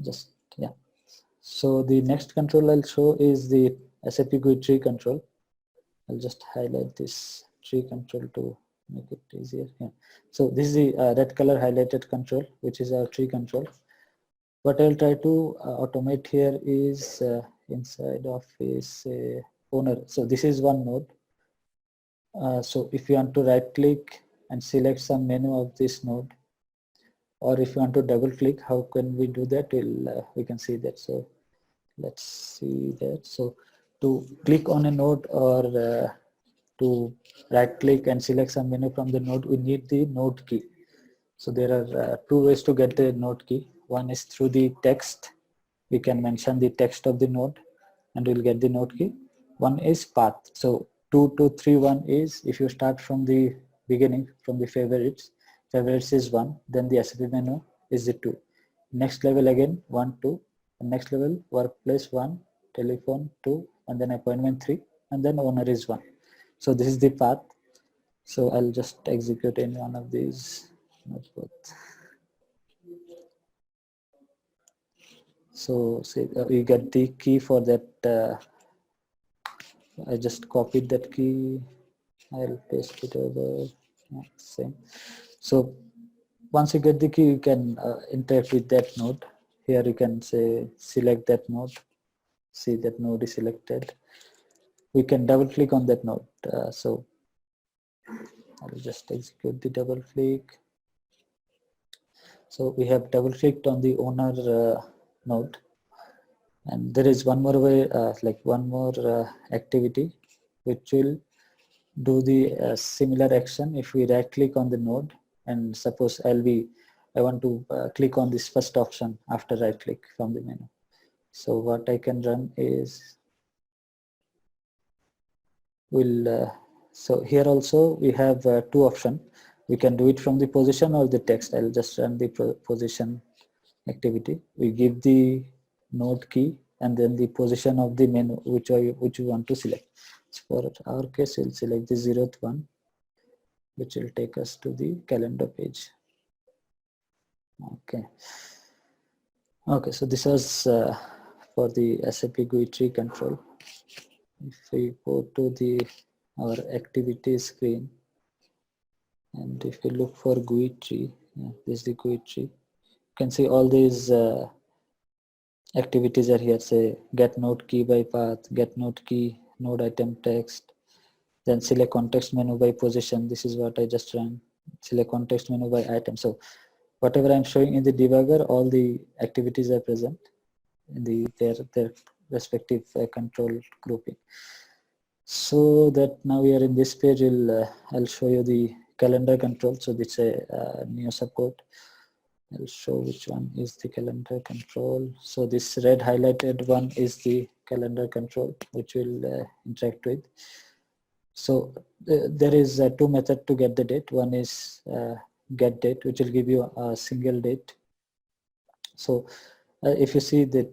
Just yeah. So the next control I'll show is the SAP GUI tree control. I'll just highlight this tree control to make it easier. Yeah. So this is the red color highlighted control, which is our tree control. What I'll try to automate here is inside of is owner. So this is one node. So if you want to right click and select some menu of this node, or if you want to double click, how can we do that? We can see that. So let's see that. So to click on a node or to right click and select some menu from the node, we need the node key. So there are two ways to get the node key. One is through the text. We can mention the text of the node and we'll get the node key. One is path. So 2231 is if you start from the beginning, from the favorites is 1, then the SAP menu is the 2. Next level again 1, 2, and next level workplace 1, telephone 2, and then appointment 3, and then owner is 1. So this is the path. So I'll just execute in one of these, not both. So say we get the key for that. I just copied that key. I'll paste it over. Yeah, same. So once you get the key, you can interact with that node. Here you can say select that node. See that node is selected. We can double click on that node. So I'll just execute the double click. So we have double clicked on the owner node, and there is one more way, one more activity, which will do the similar action. If we right click on the node, and suppose I want to click on this first option after right click from the menu. So what I can run is so here also we have two options. We can do it from the position or the text. I'll just run the position activity. We give the node key and then the position of the menu which we want to select. So for our case, we'll select the 0th one, which will take us to the calendar page. Okay, so this was for the SAP GUI tree control. If we go to our activity screen, and if we look for GUI tree, this is the GUI tree. You can see all these activities are here. Say get node key by path, get node key, node item text, then select context menu by position. This is what I just ran. Select context menu by item. So whatever I'm showing in the debugger, all the activities are present in their respective control grouping. So that now we are in this page, I'll show you the calendar control. So this is a new subcode. I'll show which one is the calendar control. So this red highlighted one is the calendar control, which will interact with. So there is two methods to get the date. One is get date, which will give you a single date. So if you see that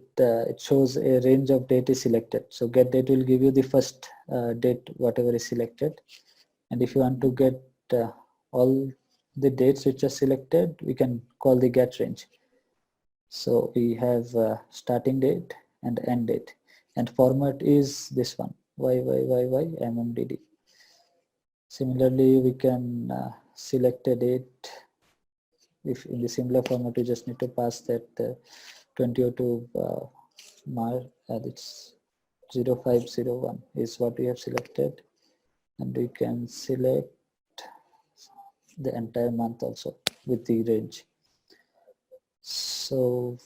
it shows a range of date is selected. So get date will give you the first date, whatever is selected. And if you want to get all the dates which are selected, we can call the get range. So we have starting date, and end date. And format is this one, YYYY MMDD. Similarly, we can select a date. If in the similar format, we just need to pass that 2002 March, it's 0501 is what we have selected, and we can select the entire month also with the range. So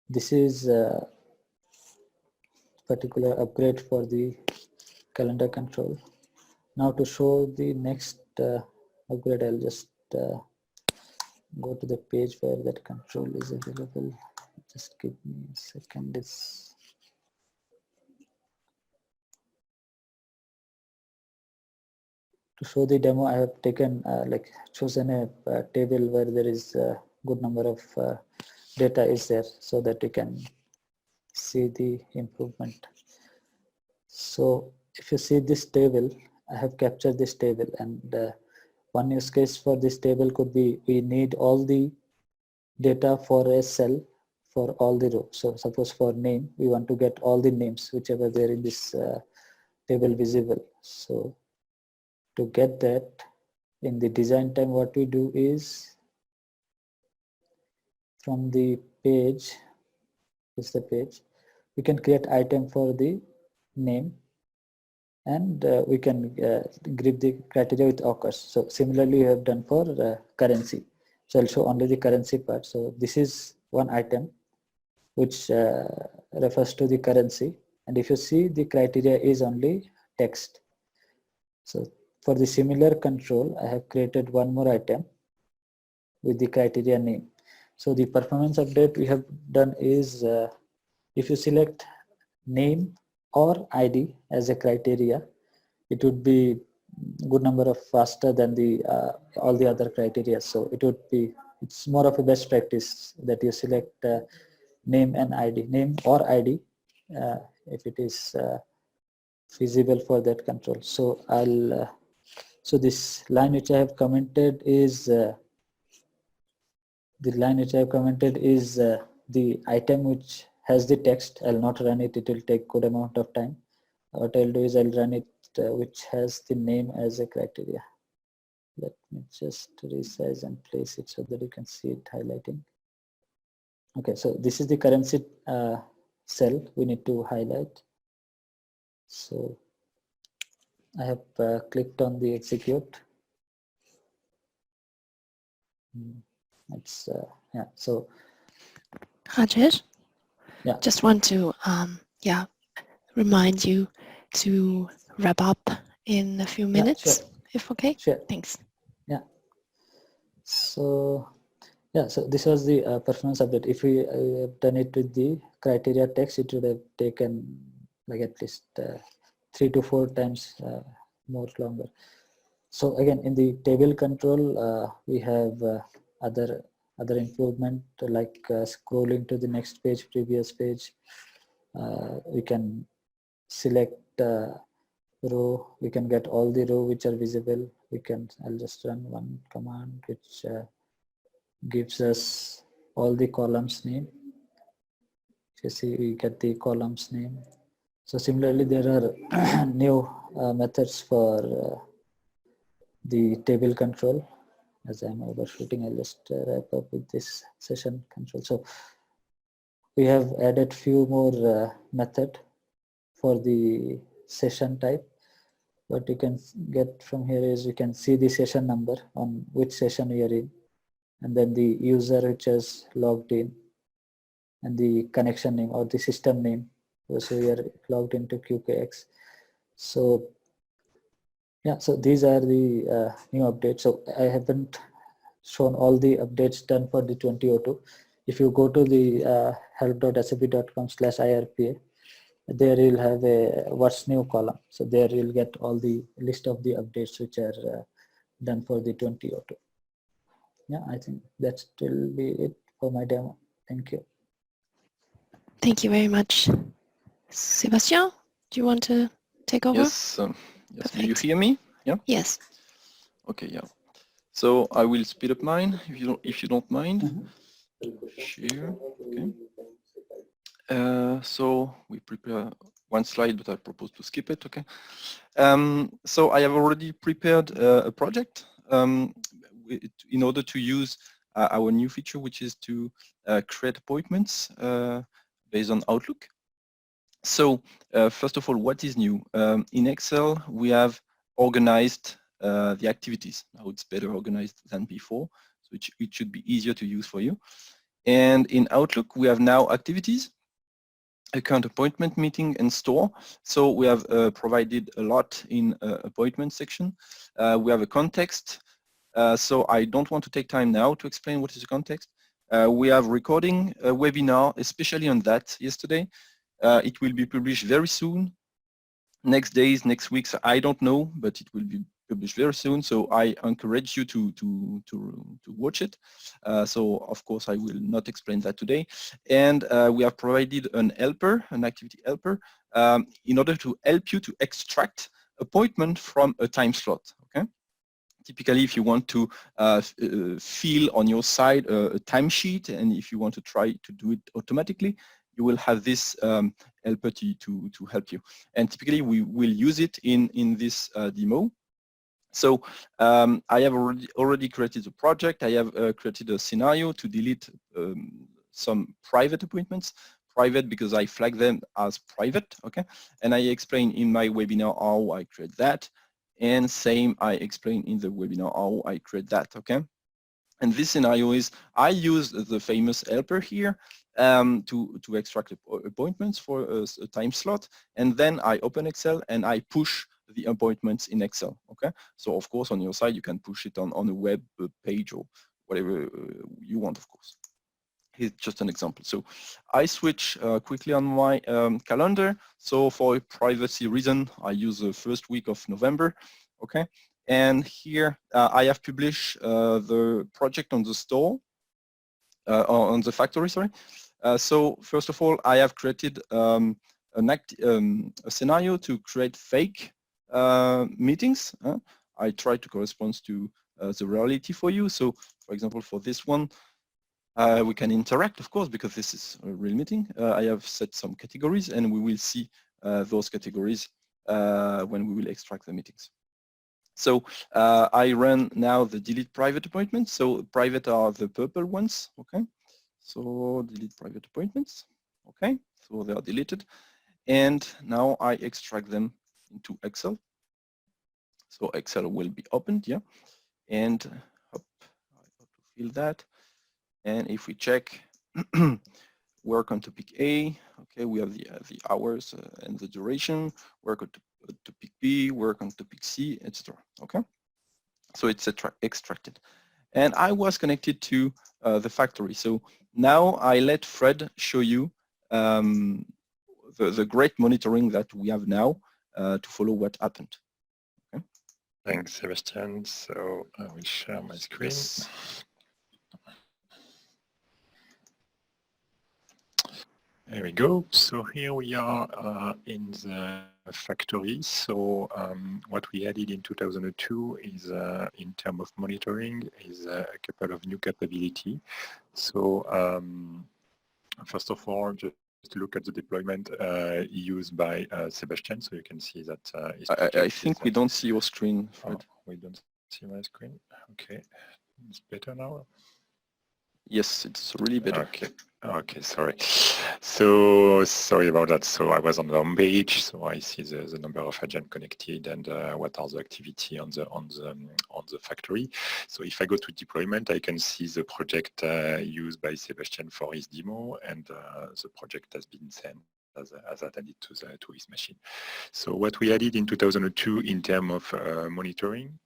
this is a particular upgrade for the calendar control. Now to show the next upgrade, I'll just go to the page where that control is available. Just give me a second. To show the demo, I have taken chosen a table where there is a good number of data is there, so that you can see the improvement. So if you see this table, I have captured this table, and one use case for this table could be we need all the data for a cell for all the rows. So suppose for name, we want to get all the names whichever there in this table visible. So to get that, in the design time, what we do is from the page, is the page, we can create item for the name, and we can grip the criteria with occurs. So similarly, we have done for currency. So I'll show only the currency part. So this is one item which refers to the currency, and if you see, the criteria is only text. So for the similar control, I have created one more item with the criteria name. So the performance update we have done is if you select name or ID as a criteria, it would be good number of faster than the all the other criteria. So it would be, it's more of a best practice that you select name and ID, name or ID, if it is feasible for that control. So I'll so this line which I have commented is the item which has the text. I'll not run it, it will take good amount of time. What I'll do is I'll run it which has the name as a criteria. Let me just resize and place it so that you can see it highlighting. Okay, so this is the currency cell we need to highlight. So I have clicked on the execute. It's yeah. So Rajesh, yeah, just want to remind you to wrap up in a few minutes, yeah, sure. if okay. Sure. Thanks. Yeah. So yeah, so this was the performance update. If we have done it with the criteria text, it would have taken like at least 3 to 4 times more longer. So again, in the table control, we have other improvement like scrolling to the next page, previous page. We can select row. We can get all the row which are visible. We can. I'll just run one command which gives us all the columns name. If you see, we get the columns name. So similarly, there are new methods for the table control. As I'm overshooting, I'll just wrap up with this session control. So we have added few more method for the session type. What you can get from here is you can see the session number on which session we are in, and then the user which has logged in, and the connection name or the system name. So we are logged into QKX. So yeah, so these are the new updates. So I haven't shown all the updates done for the 2002. If you go to the help.sap.com/IRPA, there you'll have a what's new column. So there you'll get all the list of the updates which are done for the 2002. Yeah, I think that will be it for my demo. Thank you. Thank you very much. Sebastian, do you want to take over? Yes, yes. Do you Perfect. hear me? Yeah. Yes. Okay. Yeah. So I will speed up mine if you don't mind. Share. Okay. So we prepare one slide, but I propose to skip it, okay? So I have already prepared a project in order to use our new feature, which is to create appointments based on Outlook. So first of all, what is new? In Excel, we have organized the activities. Now it's better organized than before, so it should be easier to use for you. And in Outlook, we have now activities, account, appointment, meeting, and store. So we have provided a lot in appointment section. We have a context. So I don't want to take time now to explain what is the context. We have recording a webinar, especially on that yesterday. It will be published very soon. Next days, next weeks, I don't know, but it will be published very soon. So I encourage you to watch it. So of course, I will not explain that today. And we have provided an helper, an activity helper, in order to help you to extract appointment from a time slot. Okay. Typically, if you want to fill on your side a timesheet, and if you want to try to do it automatically, you will have this helper to help you. And typically, we will use it in this demo. So I have already created a project. I have created a scenario to delete some private appointments. Private because I flag them as private, okay? And I explain in my webinar how I create that. And same, I explain in the webinar how I create that, okay? And this scenario is, I use the famous helper here to extract appointments for a time slot, and then I open Excel and I push the appointments in Excel, okay? So of course, on your side, you can push it on a web page or whatever you want, of course. Here's just an example. So I switch quickly on my calendar. So for a privacy reason, I use the first week of November, okay? And here I have published the project on the store, on the factory, sorry. So first of all, I have created a scenario to create fake meetings. I try to correspond to the reality for you. So for example, for this one, we can interact, of course, because this is a real meeting. I have set some categories, and we will see those categories when we will extract the meetings. So I run now the delete private appointments. So private are the purple ones, okay? So delete private appointments, okay? So they are deleted. And now I extract them into Excel. So Excel will be opened, yeah? And I have to fill that. And if we check work on topic A, okay, we have the hours and the duration, work on topic B, work on topic C, etc. Okay, so it's extracted. And I was connected to the factory. So now I let Fred show you the great monitoring that we have now to follow what happened. Okay. Thanks, Sebastian. So I will share my screen. Yes. There we go. So here we are in the factory. So what we added in 2002 is, in terms of monitoring, is a couple of new capability. So first of all, just to look at the deployment used by Sebastian. So you can see that. I think we don't see your screen, Fred. Oh, we don't see my screen. Okay, it's better now. Yes, it's really better. Okay, sorry. So sorry about that. So I was on the home page, so I see the number of agents connected and what are the activity on the factory. So if I go to deployment, I can see the project used by Sebastian for his demo, and the project has been sent as added to his machine. So what we added in 2002 in terms of monitoring.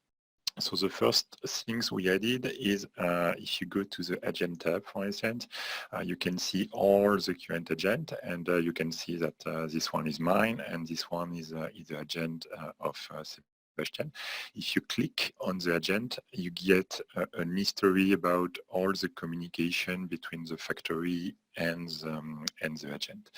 So the first things we added is if you go to the agent tab, for instance, you can see all the current agent, and you can see that this one is mine and this one is the agent of Sebastian. If you click on the agent, you get an history about all the communication between the factory and the agent.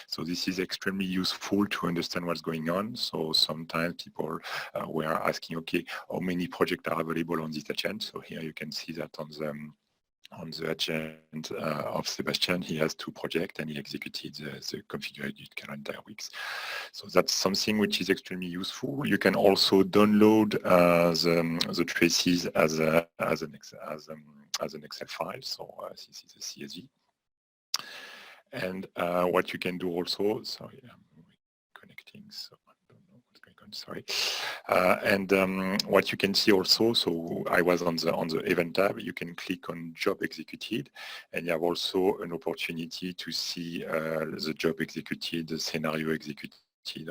So this is extremely useful to understand what's going on. So sometimes people were asking, okay, how many projects are available on this agent? So here you can see that on agent of Sebastian, he has 2 projects and he executed the configured calendar weeks. So that's something which is extremely useful. You can also download the traces as an Excel file. So this is a CSV. And what you can do also, sorry, I'm connecting, so I don't know what's going on, sorry. What you can see also, so I was on the event tab, you can click on job executed, and you have also an opportunity to see the job executed, the scenario executed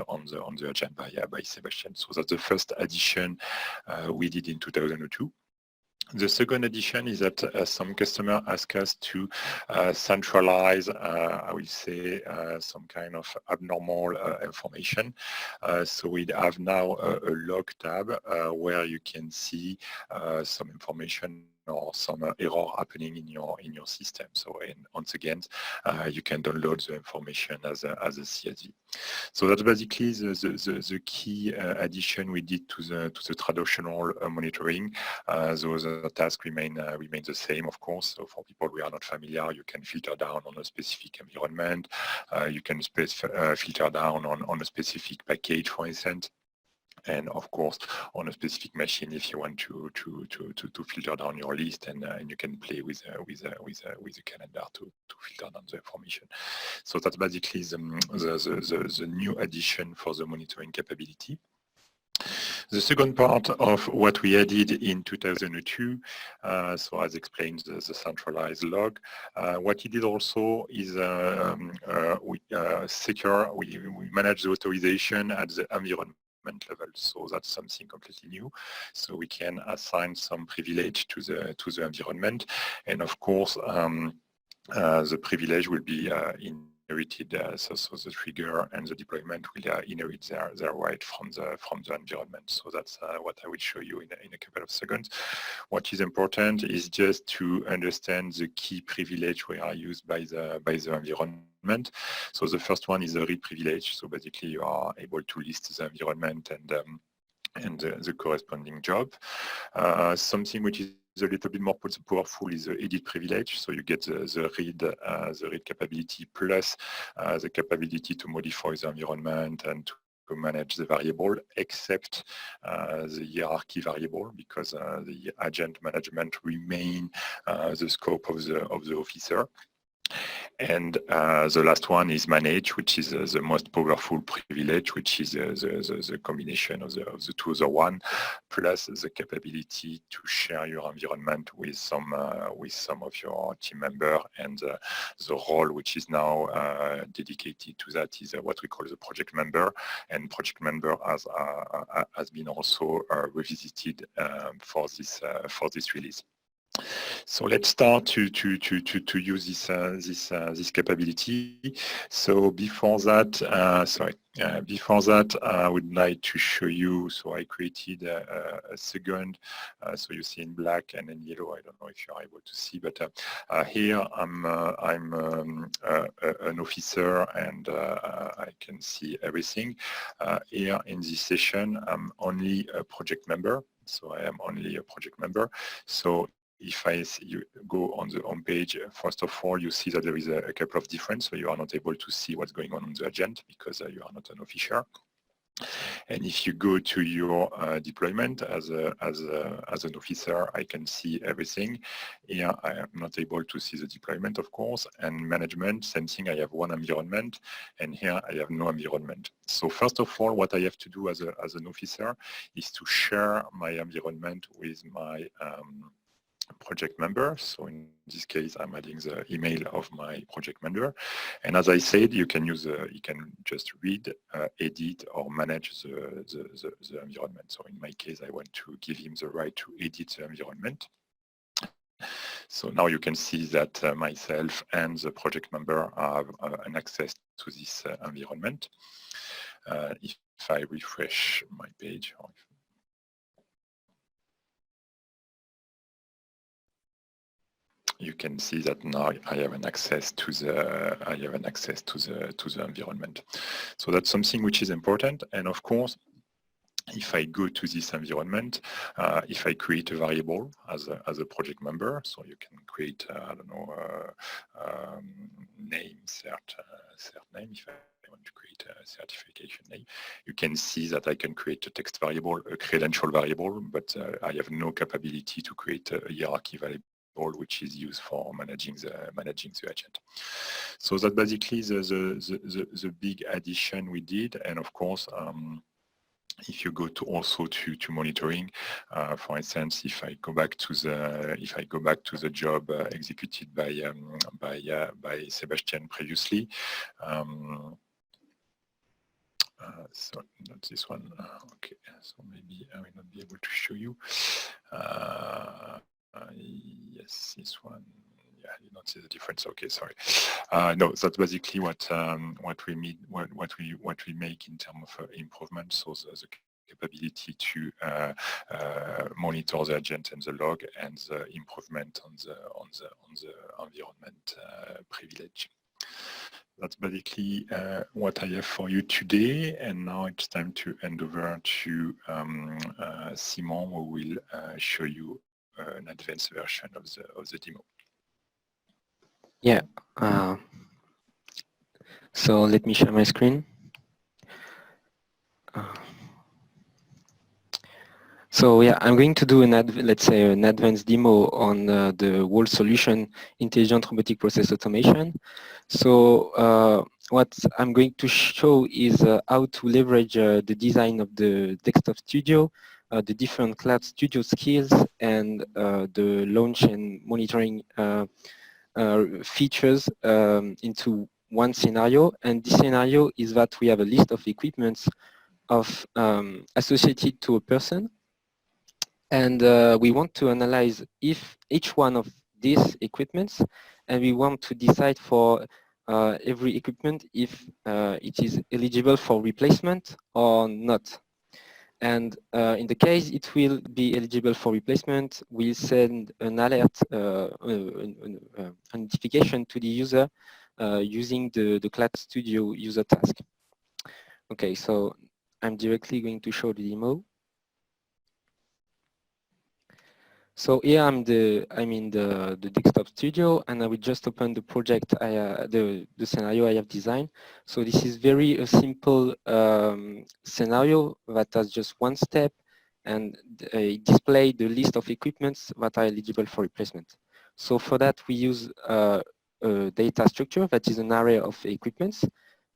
on the agenda by Sebastian. So that's the first addition we did in 2002. The second addition is that some customer ask us to centralize, I will say, some kind of abnormal information. So we have now a log tab where you can see some information or some error happening in your system. So once again, you can download the information as a CSV. So that's basically the key addition we did to the traditional monitoring. Those tasks remain the same, of course. So for people who are not familiar, you can filter down on a specific environment. You can filter down on a specific package, for instance. And of course, on a specific machine, if you want to filter down your list, and you can play with the calendar to filter down the information. So that's basically the new addition for the monitoring capability. The second part of what we added in 2002, so as explained, the centralized log. What he did also is we manage the authorization at the environment level. So that's something completely new. So we can assign some privilege to the environment, and of course the privilege will be inherited. So the trigger and the deployment will inherit their right from the environment. So that's what I will show you in a couple of seconds. What is important is just to understand the key privilege we are used by the environment. So the first one is the read privilege. So basically you are able to list the environment and the corresponding job. Something which is a little bit more powerful is the edit privilege. So you get the read capability plus the capability to modify the environment and to manage the variable, except the hierarchy variable, because the agent management remain the scope of the officer. And the last one is manage, which is the most powerful privilege, which is the combination of the two other one, plus the capability to share your environment with some of your team member. And the role which is now dedicated to that is what we call the project member. And project member has been also revisited for this release. So let's start to use this capability. So before that, I would like to show you. So I created a second. So you see in black and in yellow. I don't know if you're able to see, but here I'm an officer, and I can see everything. Here in this session, I'm only a project member. So I am only a project member. So if you go on the home page, first of all, you see that there is a couple of differences. So you are not able to see what's going on the agent because you are not an officer. And if you go to your deployment as an officer, I can see everything. Here, I am not able to see the deployment, of course. And management, same thing. I have one environment, and here I have no environment. So first of all, what I have to do as an officer is to share my environment with my project member. So in this case, I'm adding the email of my project member. And as I said, you can just read, edit, or manage the environment. So in my case, I want to give him the right to edit the environment. So now you can see that myself and the project member have an access to this environment. If I refresh my page, you can see that now I have an access to the environment. So that's something which is important. And of course, if I go to this environment, if I create a variable as a project member, so you can create, I don't know, name, cert name, if I want to create a certification name, you can see that I can create a text variable, a credential variable, but I have no capability to create a hierarchy variable which is used for managing the agent. So that's basically the big addition we did, and of course, if you go to also to monitoring, for instance, if I go back to the job executed by Sebastian previously, so not this one. Okay, so maybe I will not be able to show you. Yes, this one. Yeah, you don't see the difference. Okay, sorry. No, that's basically what we mean, what we make in terms of improvement. So the capability to monitor the agent and the log, and the improvement on the environment privilege. That's basically what I have for you today, and now it's time to hand over to Simon, who will show you an advanced version of the demo. Yeah. So let me share my screen. So yeah, I'm going to do let's say an advanced demo on the whole solution, intelligent robotic process automation. So what I'm going to show is how to leverage the design of the desktop studio, the different cloud studio skills, and the launch and monitoring features into one scenario. And this scenario is that we have a list of equipments associated to a person. And we want to analyze if each one of these equipments, and we want to decide for every equipment if it is eligible for replacement or not. And in the case it will be eligible for replacement, we'll send an alert, a notification to the user using the Cloud Studio user task. Okay, so I'm directly going to show the demo. So here I'm in the desktop studio, and I will just open the project, the scenario I have designed. So this is very simple scenario that has just one step, and display the list of equipments that are eligible for replacement. So for that we use a data structure that is an array of equipments,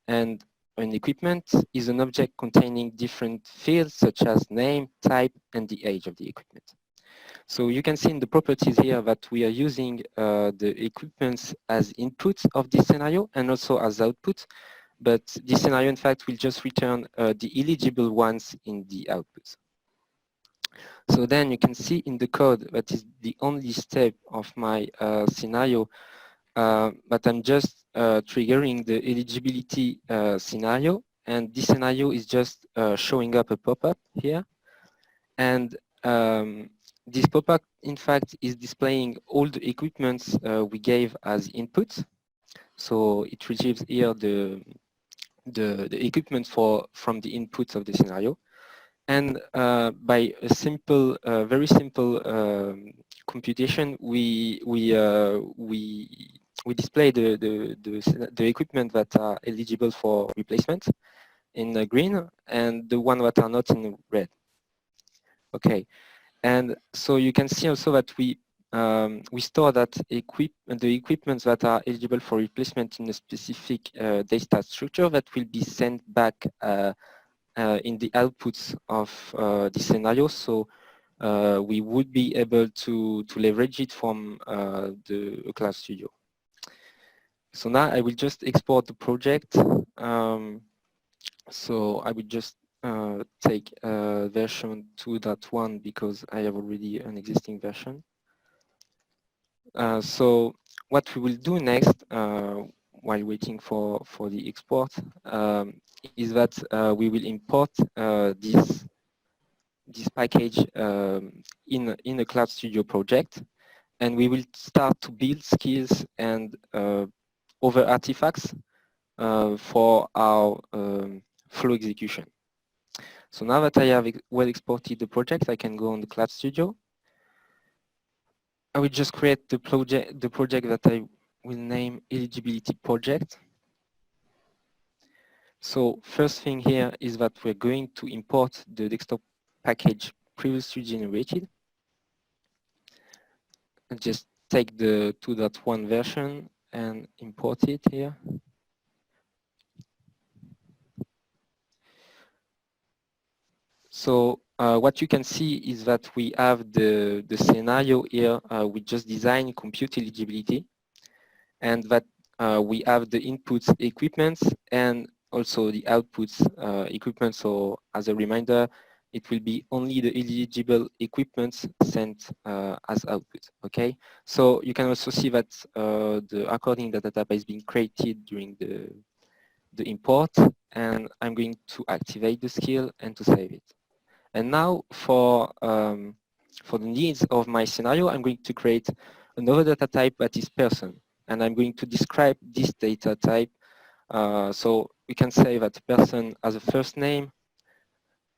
and an equipment is an object containing different fields such as name, type, and the age of the equipment. So you can see in the properties here that we are using the equipments as inputs of this scenario and also as output, but this scenario in fact will just return the eligible ones in the output. So then you can see in the code that is the only step of my scenario that I'm just triggering the eligibility scenario, and this scenario is just showing up a pop-up here, and this pop-up, in fact, is displaying all the equipments we gave as input. So it retrieves here the equipment from the inputs of the scenario, and by a simple, very simple computation, we display the equipment that are eligible for replacement in green, and the one that are not in red. Okay. And so you can see also that we store that the equipments that are eligible for replacement in a specific data structure that will be sent back in the outputs of the scenario. So we would be able to leverage it from the Cloud Studio. So now I will just export the project. So I will just take version 2.1 because I have already an existing version. So what we will do next while waiting for the export is that we will import this package in a Cloud Studio project, and we will start to build skills and other artifacts for our flow execution. So now that I have well exported the project, I can go on the Cloud Studio. I will just create the project that I will name eligibility project. So first thing here is that we're going to import the desktop package previously generated. And just take the 2.1 version and import it here. So what you can see is that we have the scenario here. We just designed compute eligibility, and that we have the inputs equipments and also the outputs equipment. So as a reminder, it will be only the eligible equipments sent as output. Okay. So you can also see that the according data type is being created during the import, and I'm going to activate the skill and to save it. And now for the needs of my scenario, I'm going to create another data type that is person. And I'm going to describe this data type. So we can say that person has a first name,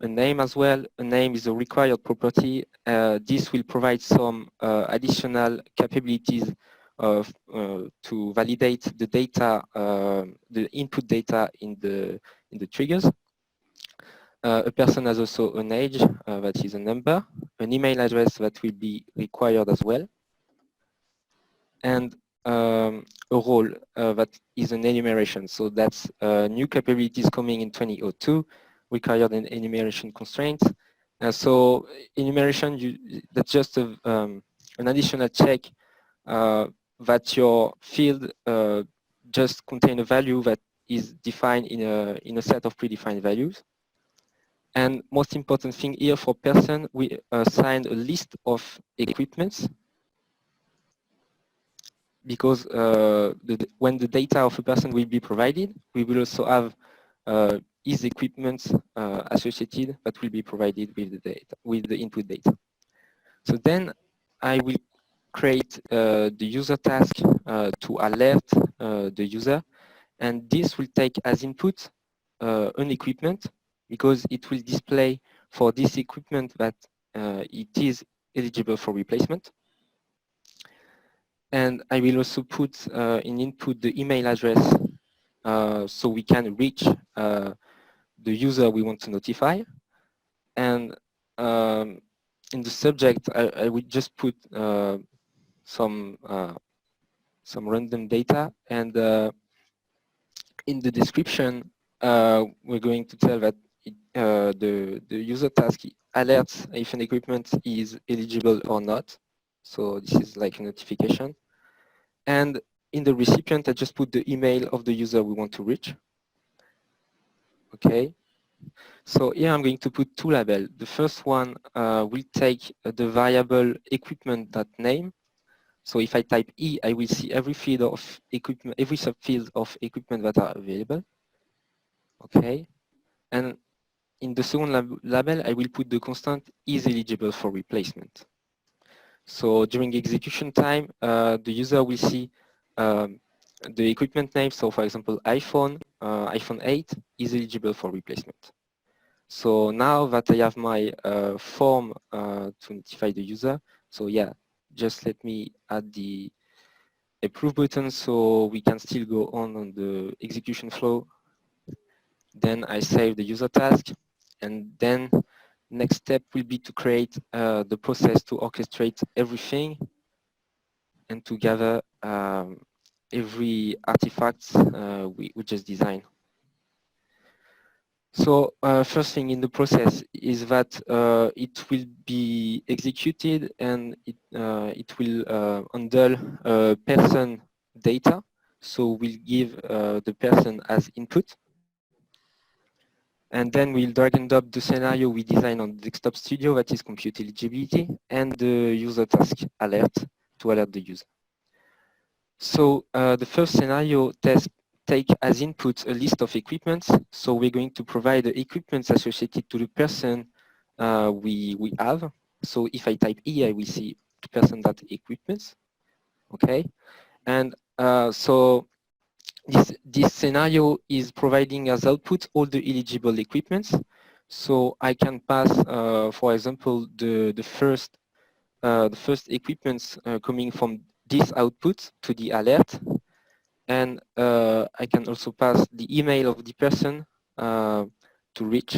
a name as well. A name is a required property. This will provide some additional capabilities of, to validate the data, the input data in the triggers. A person has also an age, that is a number, an email address that will be required as well, and a role that is an enumeration. So that's new capabilities coming in 2002, required an enumeration constraint. So enumeration, that's just an additional check that your field just contain a value that is defined in a set of predefined values. And most important thing here for person, we assigned a list of equipments because when the data of a person will be provided, we will also have his equipment associated that will be provided with the data, with the input data. So then I will create the user task to alert the user, and this will take as input an equipment, because it will display for this equipment that it is eligible for replacement. And I will also put in input the email address so we can reach the user we want to notify. And in the subject, I will just put some random data, and in the description, we're going to tell that the user task alerts if an equipment is eligible or not. So this is like a notification. And in the recipient, I just put the email of the user we want to reach. Okay. So here I'm going to put two labels. The first one will take the variable equipment.name. So if I type E, I will see every field of equipment, every subfield of equipment that are available. Okay. And in the second label, I will put the constant is eligible for replacement. So during execution time, the user will see the equipment name. So for example, iPhone 8 is eligible for replacement. So now that I have my form to notify the user, so yeah, just let me add the approve button so we can still go on the execution flow. Then I save the user task, and then next step will be to create the process to orchestrate everything and to gather every artifact we just designed. So first thing in the process is that it will be executed, and it will handle person data. So we'll give the person as input. And then we'll drag and drop the scenario we designed on Desktop Studio, that is compute eligibility, and the user task alert to alert the user. So the first scenario test take as input a list of equipments. So we're going to provide the equipments associated to the person we have. So if I type E, I will see the person.equipments. Okay, and so this scenario is providing as output all the eligible equipments. So I can pass, for example, the first equipments coming from this output to the alert, and I can also pass the email of the person to reach.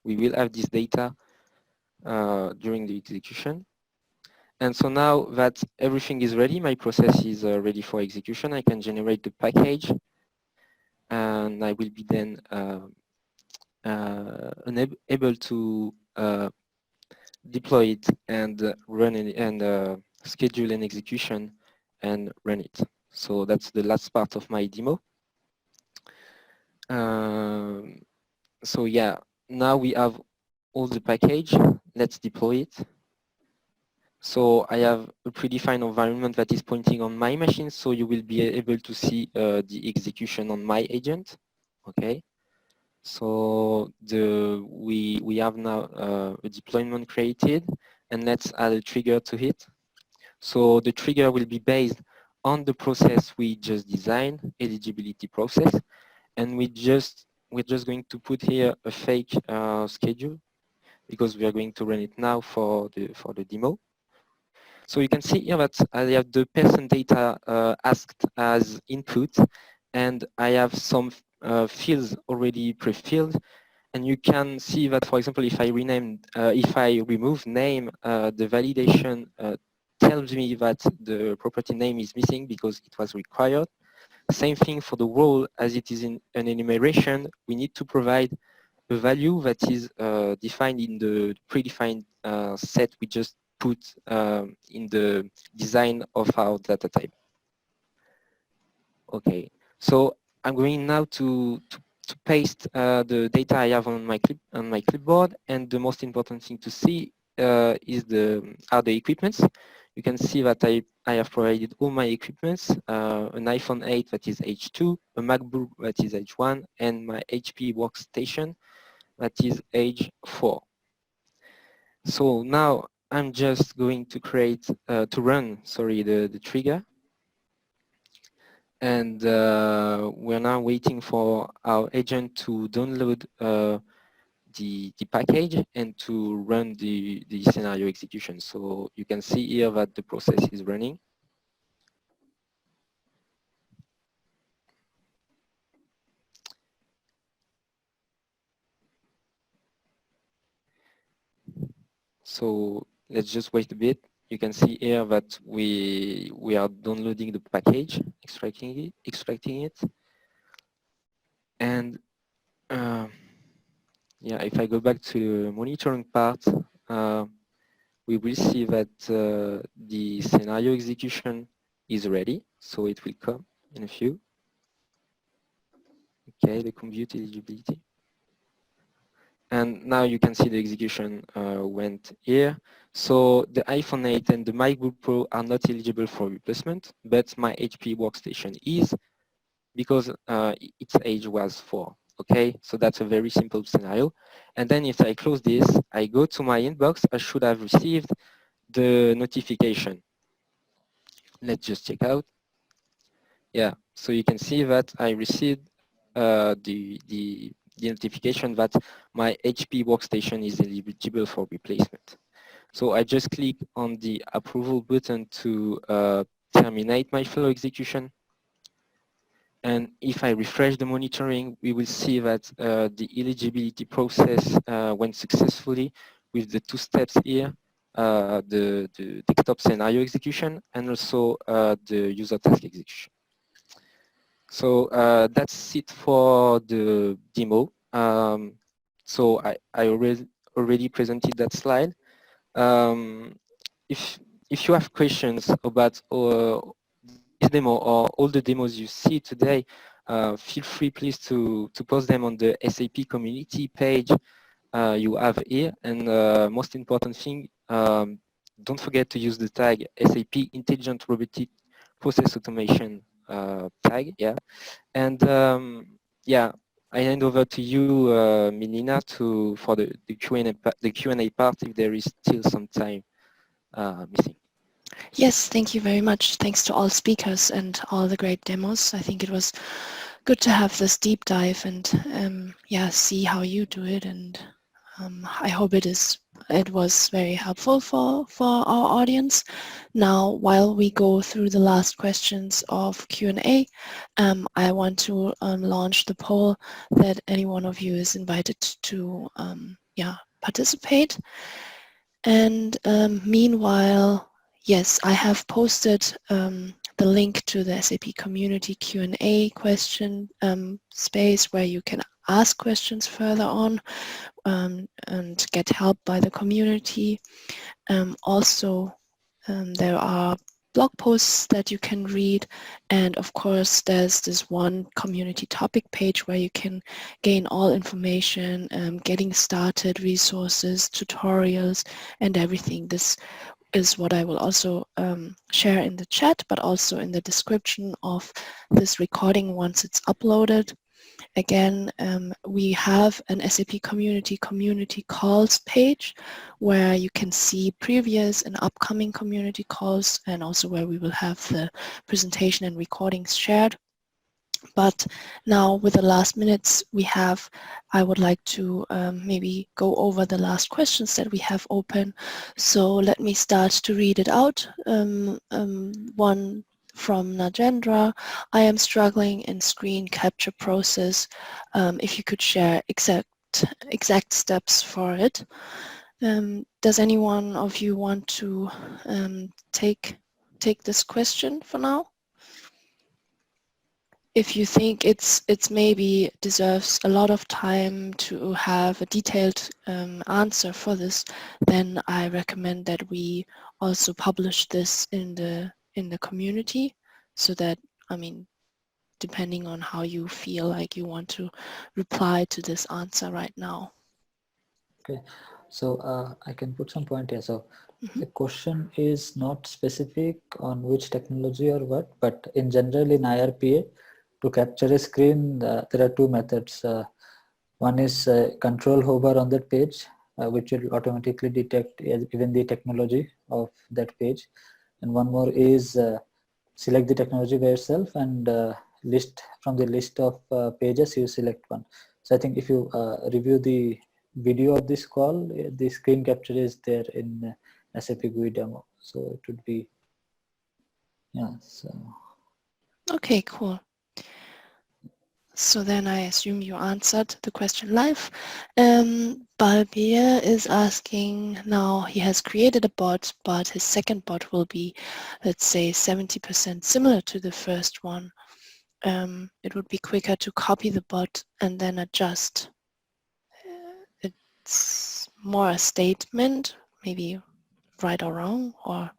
We will have this data during the execution. And so now that everything is ready, my process is ready for execution, I can generate the package, and I will be then able to deploy it and run it and schedule an execution and run it. So that's the last part of my demo. So yeah, now we have all the package. Let's deploy it. So I have a predefined environment that is pointing on my machine, so you will be able to see the execution on my agent. Okay. So we have now a deployment created, and let's add a trigger to it. So the trigger will be based on the process we just designed, eligibility process, and we're just going to put here a fake schedule because we are going to run it now for the demo. So you can see here that I have the person data asked as input, and I have some fields already pre-filled. And you can see that, for example, if I remove name, the validation tells me that the property name is missing because it was required. Same thing for the role, as it is in an enumeration, we need to provide a value that is defined in the predefined set we just put in the design of our data type. Okay, so I'm going now to paste the data I have on my clipboard, and the most important thing to see are the equipments. You can see that I have provided all my equipments, an iPhone 8 that is H2, a MacBook that is H1, and my HP workstation that is H4. So now I'm just going to run the trigger. And we're now waiting for our agent to download the package and to run the scenario execution. So you can see here that the process is running. So let's just wait a bit. You can see here that we are downloading the package, extracting it. And yeah, if I go back to the monitoring part, we will see that the scenario execution is ready, so it will come in a few. Okay, the compute eligibility. And now you can see the execution went here. So the iPhone 8 and the MacBook Pro are not eligible for replacement, but my HP workstation is, because its age was 4. Okay, so that's a very simple scenario. And then if I close this, I go to my inbox, I should have received the notification. Let's just check out. Yeah, so you can see that I received the notification that my HP workstation is eligible for replacement. So I just click on the approval button to terminate my flow execution. And if I refresh the monitoring, we will see that the eligibility process went successfully with the 2 steps here, the desktop scenario execution and also the user task execution. So that's it for the demo. So I already presented that slide. If you have questions about this demo or all the demos you see today, feel free please to post them on the SAP Community page you have here. And most important thing, don't forget to use the tag SAP Intelligent Robotic Process Automation tag. Yeah, and yeah, I hand over to you, Milena, for the Q&A part if there is still some time missing. Yes, thank you very much. Thanks to all speakers and all the great demos. I think it was good to have this deep dive and yeah, see how you do it. And I hope it was very helpful for our audience. Now, while we go through the last questions of Q&A, I want to launch the poll that any one of you is invited to yeah, participate. And meanwhile, yes, I have posted the link to the SAP Community Q&A question space where you can ask questions further on and get help by the community. Also, there are blog posts that you can read, and of course there's this one community topic page where you can gain all information, getting started, resources, tutorials, and everything. This is what I will also share in the chat, but also in the description of this recording once it's uploaded. Again, we have an SAP community calls page where you can see previous and upcoming community calls, and also where we will have the presentation and recordings shared. But now with the last minutes we have, I would like to maybe go over the last questions that we have open. So let me start to read it out. One from Najendra: I am struggling in screen capture process. If you could share exact steps for it. Does anyone of you want to take this question for now? If you think it's maybe deserves a lot of time to have a detailed answer for this, then I recommend that we also publish this in the community, so that, I mean, depending on how you feel like you want to reply to this answer right now. Okay, so I can put some point here. So the question is not specific on which technology or what, but in general in IRPA, to capture a screen, there are two methods. One is control hover on that page, which will automatically detect even the technology of that page. And one more is select the technology by yourself and list from the list of pages, you select one. So I think if you review the video of this call, the screen capture is there in SAP GUI demo. So it would be, yeah, so. Okay, cool. So then I assume you answered the question live. Balbir is asking, now he has created a bot, but his second bot will be, let's say, 70% similar to the first one. It would be quicker to copy the bot and then adjust. It's more a statement, maybe right or wrong, or?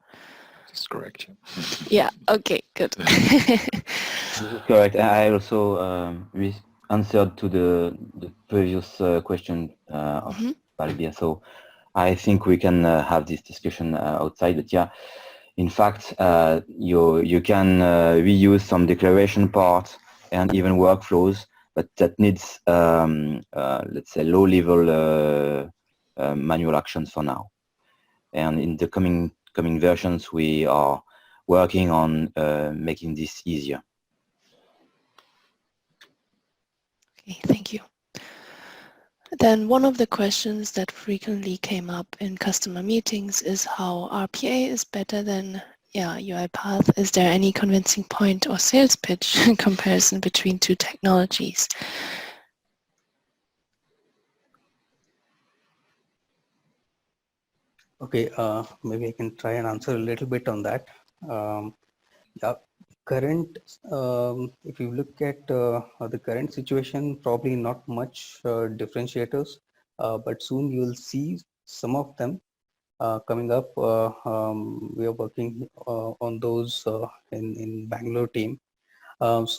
That's correct. Yeah, okay, good. Correct. I also answered to the previous question of Balbia. So I think we can have this discussion outside. But yeah, in fact, you can reuse some declaration parts and even workflows, but that needs, let's say, low-level manual actions for now. And in the coming versions, we are working on making this easier. Okay, thank you. Then one of the questions that frequently came up in customer meetings is how RPA is better than UiPath. Is there any convincing point or sales pitch in comparison between two technologies? Okay, maybe I can try and answer a little bit on that. Yeah, current, if you look at the current situation, probably not much differentiators, but soon you will see some of them coming up. We are working on those in Bangalore team. With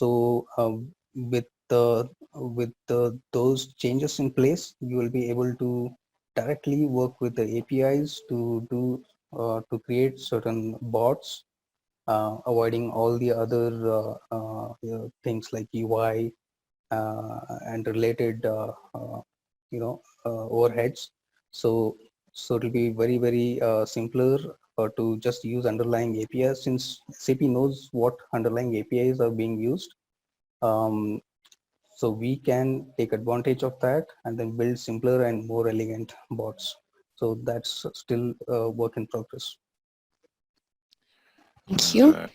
those changes in place, you will be able to directly work with the APIs to do to create certain bots, avoiding all the other things like UI and related overheads. So it'll be very simpler to just use underlying APIs, since SAP knows what underlying APIs are being used. So we can take advantage of that and then build simpler and more elegant bots. So that's still a work in progress. Thank you.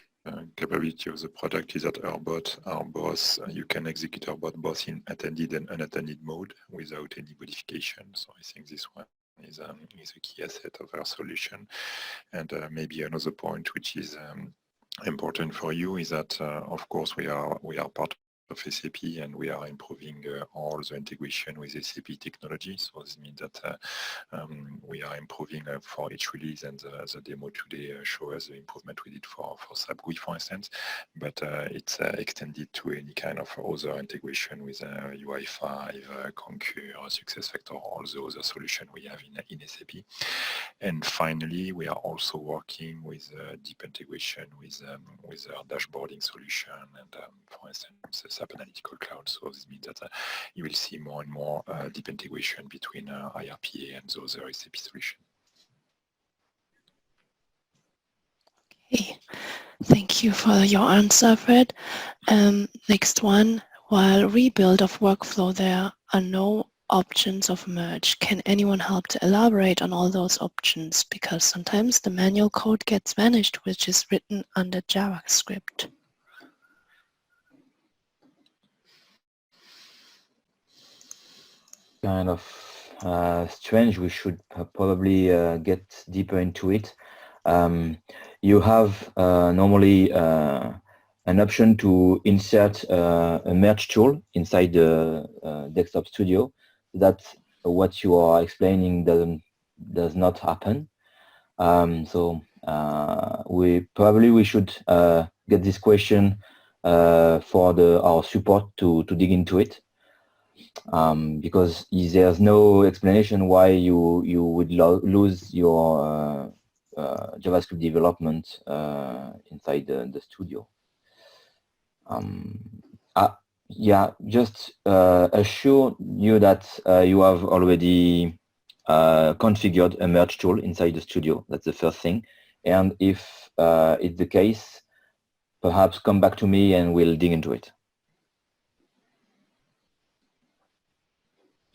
Capability of the product is that our bots, you can execute our bot both in attended and unattended mode without any modification. So I think this one is a key asset of our solution. And maybe another point which is important for you is that, of course, we are part of SAP and we are improving all the integration with SAP technology. So this means that we are improving for each release, and the demo today shows the improvement we did for SAP GUI, for instance, but it's extended to any kind of other integration with UI5, Concur, SuccessFactors, all the other solutions we have in SAP. And finally, we are also working with deep integration with our dashboarding solution and, for instance, SAP Analytical Cloud. So this means that you will see more and more deep integration between IRPA and those other SAP solutions. Okay. Thank you for your answer, Fred. Next one. While rebuild of workflow, there are no options of merge. Can anyone help to elaborate on all those options? Because sometimes the manual code gets vanished, which is written under JavaScript. Kind of strange. We should probably get deeper into it. You have normally an option to insert a merge tool inside the Desktop Studio. That what you are explaining does not happen. So we should get this question for our support to dig into it. Because there's no explanation why you would lose your JavaScript development inside the studio. Yeah, just assure you that you have already configured a merge tool inside the studio. That's the first thing. And if it's the case, perhaps come back to me and we'll dig into it.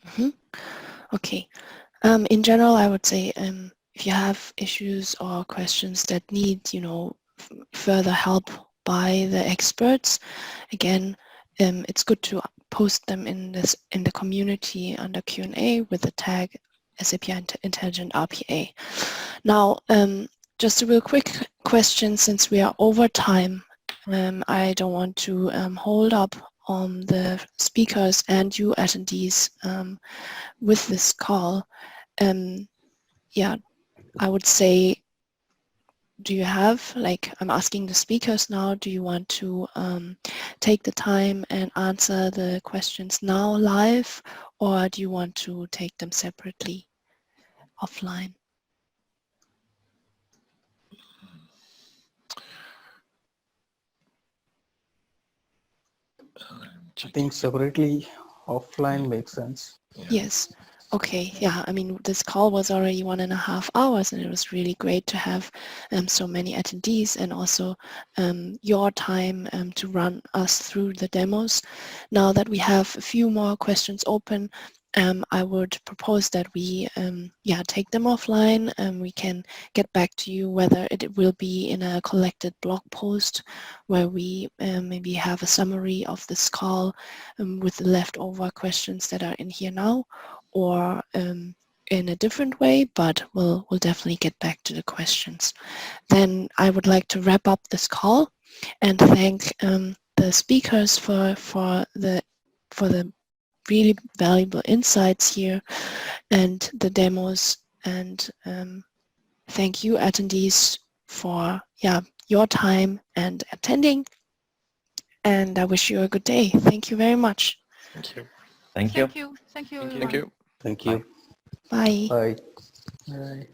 Mm-hmm. Okay. In general, I would say if you have issues or questions that need, further help by the experts, again, it's good to post them in the community under Q&A with the tag SAP Intelligent RPA. Now, just a real quick question, since we are over time, I don't want to hold up on the speakers and you attendees with this call. Yeah, I would say, do you have, I'm asking the speakers now, do you want to take the time and answer the questions now live, or do you want to take them separately offline? I think separately offline makes sense. Yes. Okay. Yeah. I mean, this call was already 1.5 hours, and it was really great to have so many attendees, and also your time to run us through the demos. Now that we have a few more questions open, I would propose that we take them offline, and we can get back to you whether it will be in a collected blog post where we maybe have a summary of this call with the leftover questions that are in here now, or in a different way, but we'll definitely get back to the questions. Then I would like to wrap up this call and thank the speakers for the really valuable insights here and the demos, and thank you attendees for your time and attending, and I wish you a good day. Thank you very much. Thank you. Thank you. Thank you. Thank you. Thank you. Bye. Bye. Bye.